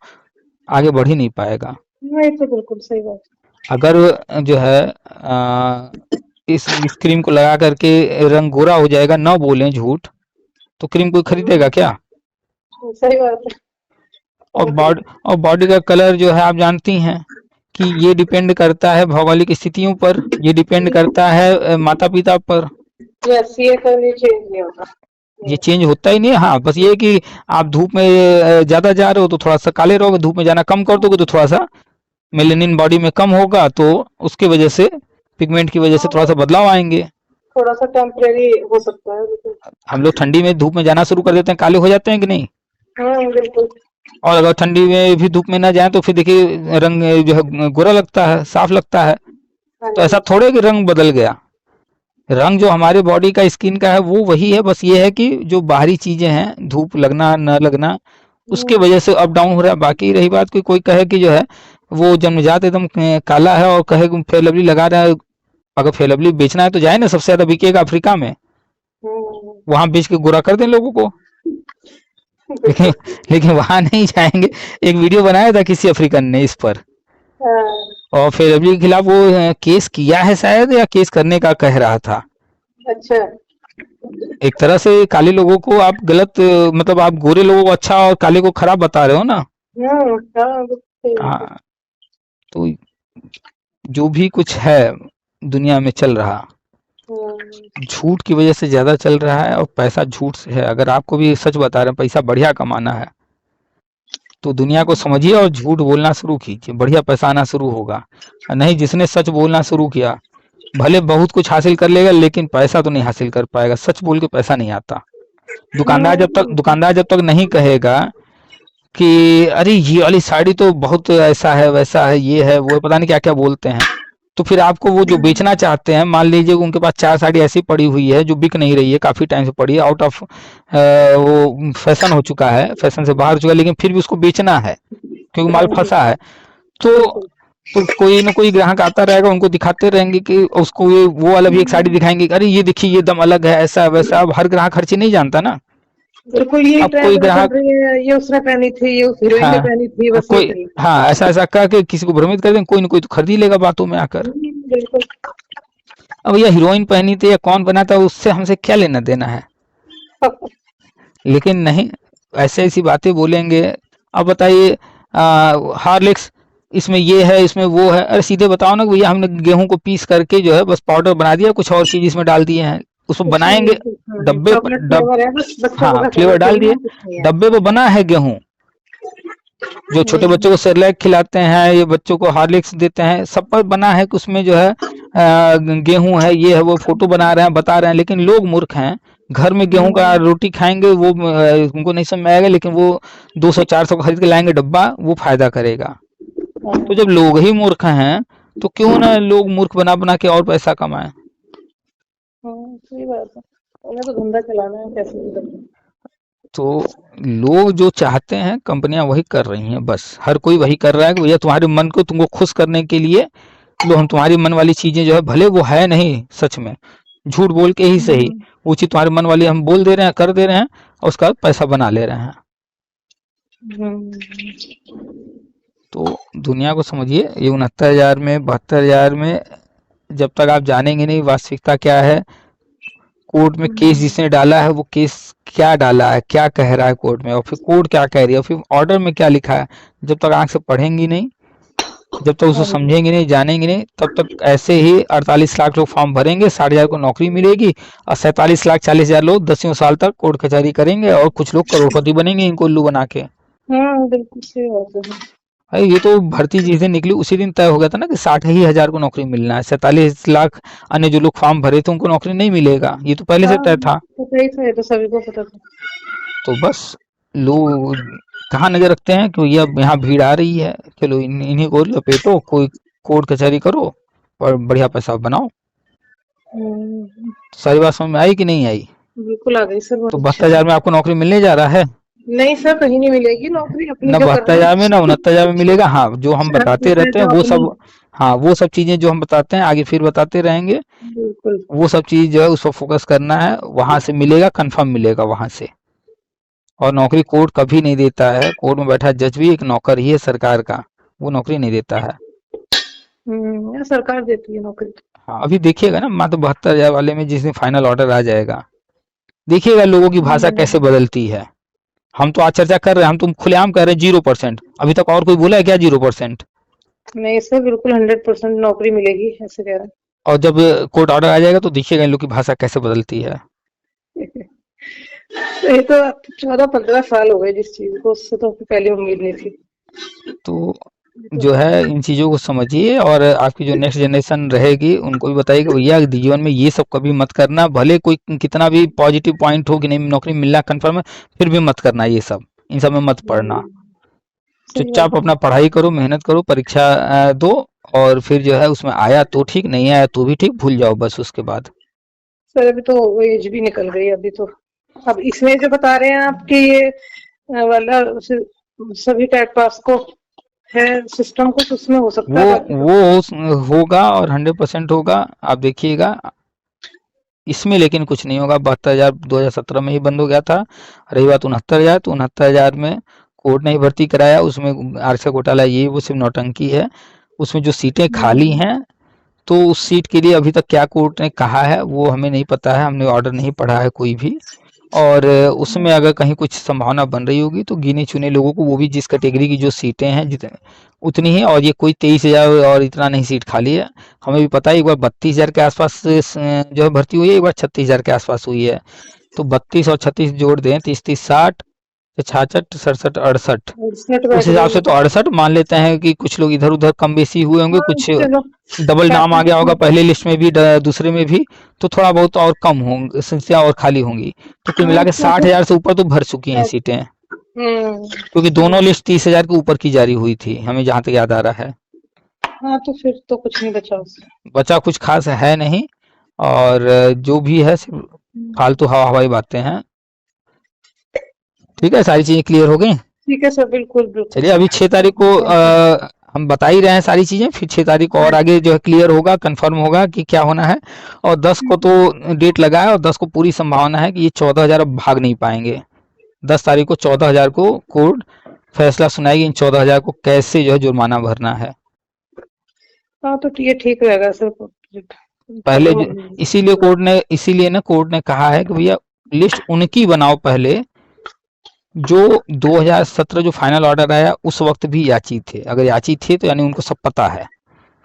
आगे बढ़ ही नहीं पाएगा। तो बिल्कुल सही बात। अगर जो है इस क्रीम को लगा करके रंग गोरा हो जाएगा, ना बोलें झूठ, तो क्रीम कोई खरीदेगा क्या? सही बात है। और बॉडी का कलर जो है आप जानती हैं कि ये डिपेंड करता है भौगोलिक स्थितियों पर, ये डिपेंड करता है माता पिता पर। ये कभी चेंज नहीं होता, ये चेंज होता ही नहीं। हाँ, बस ये कि आप धूप में ज्यादा जा रहे हो तो थोड़ा सा काले रहोगे, धूप में जाना कम कर दोगे तो थोड़ा सा मेलेनिन बॉडी में कम होगा, तो उसकी वजह से, पिगमेंट की वजह से थोड़ा सा बदलाव आएंगे। थोड़ा सा टेम्परेरी हो सकता है। हम लोग ठंडी में धूप में जाना शुरू कर देते हैं, काले हो जाते हैं कि नहीं? बिल्कुल। और अगर ठंडी में भी धूप में ना जाए तो फिर देखिए रंग जो है गोरा लगता है, साफ लगता है। तो ऐसा थोड़े कि रंग बदल गया। रंग जो हमारे बॉडी का, स्किन का है, वो वही है, बस ये है कि जो बाहरी चीजें हैं, धूप लगना न लगना, उसके वजह से अप डाउन हो रहा है। बाकी रही बात कोई कहे कि जो है वो जन्मजात एकदम काला है और कहे फेयर लवली लगा रहा है, अगर फेयर लवली बेचना है तो जाए ना, सबसे ज्यादा बिकेगा अफ्रीका में, वहां बेच के गोरा कर दें लोगों को। लेकिन लेकिन वहां नहीं जाएंगे। एक वीडियो बनाया था किसी अफ्रीकन ने इस पर, और फेयर लवली के खिलाफ वो केस किया है शायद, या केस करने का कह रहा था। अच्छा, एक तरह से काले लोगों को आप गलत, मतलब आप गोरे लोगों को अच्छा और काले को खराब बता रहे हो ना। हाँ, तो जो भी कुछ है दुनिया में चल रहा, झूठ की वजह से ज्यादा चल रहा है, और पैसा झूठ से है। अगर आपको भी सच बता रहे हैं, पैसा बढ़िया कमाना है, तो दुनिया को समझिए और झूठ बोलना शुरू कीजिए, बढ़िया पैसा आना शुरू होगा। नहीं, जिसने सच बोलना शुरू किया भले बहुत कुछ हासिल कर लेगा, लेकिन पैसा तो नहीं हासिल कर पाएगा। सच बोल के पैसा नहीं आता। दुकानदार जब तक नहीं कहेगा कि अरे ये वाली साड़ी तो बहुत ऐसा है वैसा है, ये है वो, पता नहीं क्या क्या बोलते हैं, तो फिर आपको वो जो बेचना चाहते हैं, मान लीजिए उनके पास 4 साड़ी ऐसी पड़ी हुई है जो बिक नहीं रही है, काफी टाइम से पड़ी है, आउट ऑफ वो फैशन हो चुका है, फैशन से बाहर हो चुका है, लेकिन फिर भी उसको बेचना है क्योंकि माल फंसा है। तो कोई ना कोई ग्राहक आता रहेगा, उनको दिखाते रहेंगे कि उसको ये वो वाला भी एक साड़ी दिखाएंगे, अरे ये देखिए ये दम अलग है, ऐसा वैसा। अब हर ग्राहक हर चीज नहीं जानता ना। बिल्कुल, ये अब कोई ग्राहक, ये उसने पहनी थी, ये उस हीरोइन ने पहनी थी, बस कोई हाँ ऐसा ऐसा कह के किसी को भ्रमित कर दें, कोई ना कोई तो खरीद ही लेगा बातों में आकर। बिल्कुल। अब यह हीरोइन पहनी थी या कौन बना था, उससे हमसे क्या लेना देना है। लेकिन नहीं, ऐसे ऐसी बातें बोलेंगे। अब बताइए हार्लिक्स इसमें ये है, इसमें वो है, अरे सीधे बताओ ना भैया, हमने गेहूं को पीस करके जो है बस पाउडर बना दिया, कुछ और चीज इसमें डाल दिए हैं, उसको बनाएंगे डब्बे हाँ फ्लेवर डाल दिए, डब्बे पे बना है गेहूं। जो छोटे बच्चों को सेरेलैक खिलाते हैं, ये बच्चों को हार्लिक्स देते हैं, सब पर बना है कि उसमें जो है गेहूं है, ये है वो, फोटो बना रहे हैं, बता रहे हैं। लेकिन लोग मूर्ख हैं, घर में गेहूं का रोटी खाएंगे, वो उनको नहीं समझ में आएगा, लेकिन वो 200-400 का खरीद के लाएंगे डब्बा, वो फायदा करेगा। तो जब लोग ही मूर्ख हैं तो क्यों ना लोग मूर्ख बना बना के और पैसा कमाएं। सही बात है, उन्हें तो धंधा चलाना है कैसे भी। तो लोग जो चाहते हैं कंपनियां वही कर रही हैं, बस हर कोई वही कर रहा है कि भैया तुम्हारे मन को तुमको खुश करने के लिए लो, हम तुम्हारी मन वाली चीजें जो है, भले वो है नहीं सच में, झूठ बोल के ही सही, वो चीज तुम्हारे मन वाली हम बोल दे रहे हैं, कर दे रहे हैं, और उसका पैसा बना ले रहे हैं। तो दुनिया को समझिए, ये 69,000 में 72,000 में जब तक आप जानेंगे नहीं वास्तविकता क्या है, कोर्ट में केस जिसने डाला है वो केस क्या डाला है, क्या कह रहा है कोर्ट में, और फिर कोर्ट क्या कह रही है, और फिर ऑर्डर में क्या लिखा है, जब तक आंख से पढ़ेंगी नहीं, जब तक उसको समझेंगे नहीं, जानेंगे नहीं, तब तक ऐसे ही 48 लाख लोग फॉर्म भरेंगे, 60,000 को नौकरी मिलेगी, और 47 लाख 40,000 लोग 10 साल तक कोर्ट कचहरी करेंगे, और कुछ लोग करोड़पति बनेंगे इनको उल्लू बना के। बिल्कुल सही बात है। अरे ये तो भर्ती जिस दिन निकली उसी दिन तय हो गया था ना कि 60,000 को नौकरी मिलना है, 47 लाख अन्य जो लोग फॉर्म भरे थे उनको नौकरी नहीं मिलेगा, ये तो पहले से तय था। तो सभी को पता था। तो बस लोग कहाँ नजर रखते हैं कि ये अब यहाँ भीड़ आ रही है, चलो इन्हीं को लपेटो, कोई कोर्ट कचहरी करो और बढ़िया पैसा बनाओ। सारी बात समझ में आई कि नहीं आई? बिल्कुल आ गई सर। तो 72,000 में आपको नौकरी मिलने जा रहा है? नहीं सर, कहीं नहीं मिलेगी नौकरी, अपनी ना 72,000 में ना 69,000 में मिलेगा। हाँ, जो हम बताते रहते हैं वो सब, हाँ वो सब चीजें जो हम बताते हैं आगे फिर बताते रहेंगे, वो सब चीज जो है उस पर फोकस करना है, वहां से मिलेगा, कंफर्म मिलेगा वहां से। और नौकरी कोर्ट कभी नहीं देता है, कोर्ट में बैठा जज भी एक नौकर ही है सरकार का, वो नौकरी नहीं देता है। सरकार देती है नौकरी। हाँ, अभी देखिएगा ना मात्र 72,000 वाले में जिस दिन फाइनल ऑर्डर आ जाएगा, देखिएगा लोगों की भाषा कैसे बदलती है। हम तो आज चर्चा कर रहे हैं, हम तुम खुलेआम कर रहे हैं 0%, अभी तक और कोई बोला है क्या 0%? नहीं सर, बिल्कुल 100% नौकरी मिलेगी ऐसे कह रहे हैं। और जब कोर्ट ऑर्डर आ जाएगा तो देखिएगा इन लोग की भाषा कैसे बदलती है। ये तो 14-15 साल हो गए जिस चीज को, उससे तो पहले उम्मीद नहीं थी। तो जो है इन चीजों को समझिए, और आपकी जो नेक्स्ट जनरेशन रहेगी उनको भी बताइए कि भैया जीवन में ये सब कभी मत करना, भले कोई कितना भी पॉजिटिव पॉइंट हो कि नहीं नौकरी मिलना कंफर्म है, फिर भी मत करना ये सब, इन सब में मत पढ़ना। चुपचाप अपना पढ़ाई करो, मेहनत करो, परीक्षा दो, और फिर जो है उसमें आया तो ठीक, नहीं आया तो भी ठीक, भूल जाओ बस उसके बाद। सर अभी तो एज भी निकल गई, अभी तो अब इसमें जो बता रहे हैं आपके ये वाला सभी टाइप पास को है सिस्टम, कुछ उसमें हो सकता है। वो होगा और 100% होगा, आप देखिएगा। इसमें लेकिन कुछ नहीं होगा। 72,000 2017 में ही बंद हो गया था। रही बात 69,000, तो 69,000 में कोर्ट ने ही भर्ती कराया। उसमें आरक्षक घोटाला ये वो सिर्फ नौटंकी है। उसमें जो सीटें खाली हैं, तो उस सीट के लिए अभी तक क्या कोर्ट ने कहा है वो हमें नहीं पता है, हमने ऑर्डर नहीं पढ़ा है कोई भी। और उसमें अगर कहीं कुछ संभावना बन रही होगी तो गिने चुने लोगों को, वो भी जिस कैटेगरी की जो सीटें हैं जितने उतनी ही, और ये कोई 23,000 और इतना नहीं सीट खाली है। हमें भी पता है एक बार 32,000 के आसपास जो है भर्ती हुई है, एक बार 36,000 के आसपास हुई है। तो 32 और 36 जोड़ दें, 30 30 60, 66 67 68, उस हिसाब से तो 68 मान लेते हैं कि कुछ लोग इधर उधर कम बेसी हुए होंगे, कुछ डबल नाम आ गया होगा पहले लिस्ट में भी दूसरे में भी, तो थोड़ा बहुत और कम होंगे संख्या और खाली होंगी। तो कुल मिला के 60,000 से ऊपर तो भर चुकी हैं सीटें, क्योंकि दोनों लिस्ट 30,000 के ऊपर की जारी हुई थी, हमें जहां तक याद आ रहा है। हाँ, तो फिर तो कुछ नहीं बचा उससे। बचा कुछ खास है नहीं, और जो भी है सिर्फ फालतू हवाई बातें हैं। ठीक है, सारी चीजें क्लियर हो गई। ठीक है सर, बिल्कुल बिल्कुल। चलिए, अभी 6 तारीख को हम बता ही रहे हैं सारी चीजें, फिर 6 तारीख को और आगे जो है क्लियर होगा, कंफर्म होगा कि क्या होना है। और 10 को तो डेट लगा है, और 10 को पूरी संभावना है कि ये 14,000 अब भाग नहीं पाएंगे। 10 तारीख को 14,000 को कोर्ट फैसला सुनाएगी, इन 14,000 को कैसे जो है जुर्माना भरना है। हाँ, तो ये ठीक रहेगा सर। पहले इसीलिए ना कोर्ट ने कहा है कि भैया लिस्ट उनकी बनाओ पहले जो 2017 जो फाइनल ऑर्डर आया उस वक्त भी याची थे। अगर याची थे तो यानी उनको सब पता है।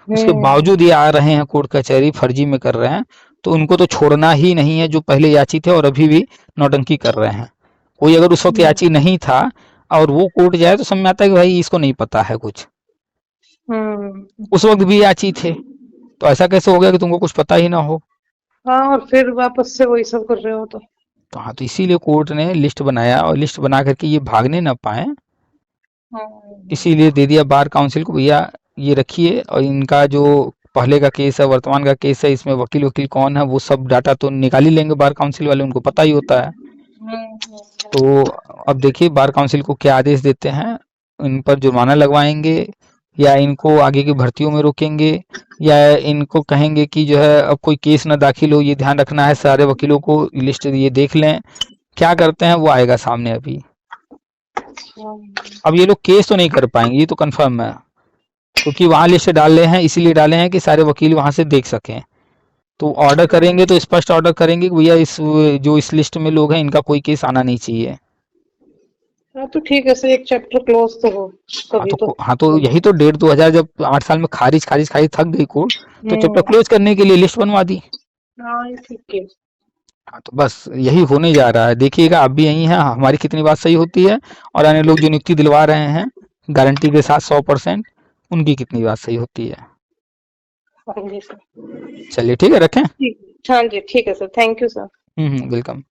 उसके बावजूद ये आ रहे हैं कोर्ट कचहरी, फर्जी में कर रहे हैं, तो उनको तो छोड़ना ही नहीं है जो पहले याची थे और अभी भी नौटंकी कर रहे हैं। कोई अगर उस वक्त याची नहीं था और वो कोर्ट जाए तो समझ में आता है कि भाई इसको नहीं पता है कुछ। उस वक्त भी याची थे, तो ऐसा कैसे हो गया कि तुमको कुछ पता ही ना हो। हाँ, और फिर वापस से वही सब कर रहे हो तो हाँ, तो इसीलिए कोर्ट ने लिस्ट बनाया, और लिस्ट बना करके ये भागने ना पाए, इसीलिए दे दिया बार काउंसिल को, भैया ये रखिए। और इनका जो पहले का केस है, वर्तमान का केस है, इसमें वकील वकील कौन है वो सब डाटा तो निकाल ही लेंगे बार काउंसिल वाले, उनको पता ही होता है। तो अब देखिए बार काउंसिल को क्या आदेश देते हैं, इन पर जुर्माना लगवाएंगे या इनको आगे की भर्तियों में रोकेंगे, या इनको कहेंगे कि जो है अब कोई केस ना दाखिल हो, ये ध्यान रखना है सारे वकीलों को, लिस्ट ये देख लें। क्या करते हैं वो आएगा सामने अभी। अब ये लोग केस तो नहीं कर पाएंगे, ये तो कंफर्म है, क्योंकि वहां लिस्ट डाले हैं, इसीलिए डाले हैं कि सारे वकील वहां से देख सकें। तो ऑर्डर करेंगे तो स्पष्ट ऑर्डर करेंगे कि भैया इस लिस्ट में लोग हैं इनका कोई केस आना नहीं चाहिए। हाँ, तो ठीक है सर, एक चैप्टर क्लोज तो हो कभी तो। हाँ, तो यही तो 1,500-2,000 जब 8 साल में खारिज थक गई कोर्ट, तो चैप्टर क्लोज करने के लिए लिस्ट बनवा दी। हाँ, ठीक है। हाँ, तो बस यही होने जा रहा है। देखिएगा आप भी यही हैं, हमारी कितनी बात सही होती है, और अन्य लोग जो नियुक्ति दिलवा रहे हैं गारंटी के साथ 100%, उनकी कितनी बात सही होती है। हाँ जी सर। चलिए ठीक है, रखें। हाँ जी, ठीक है sir, thank you sir. Welcome.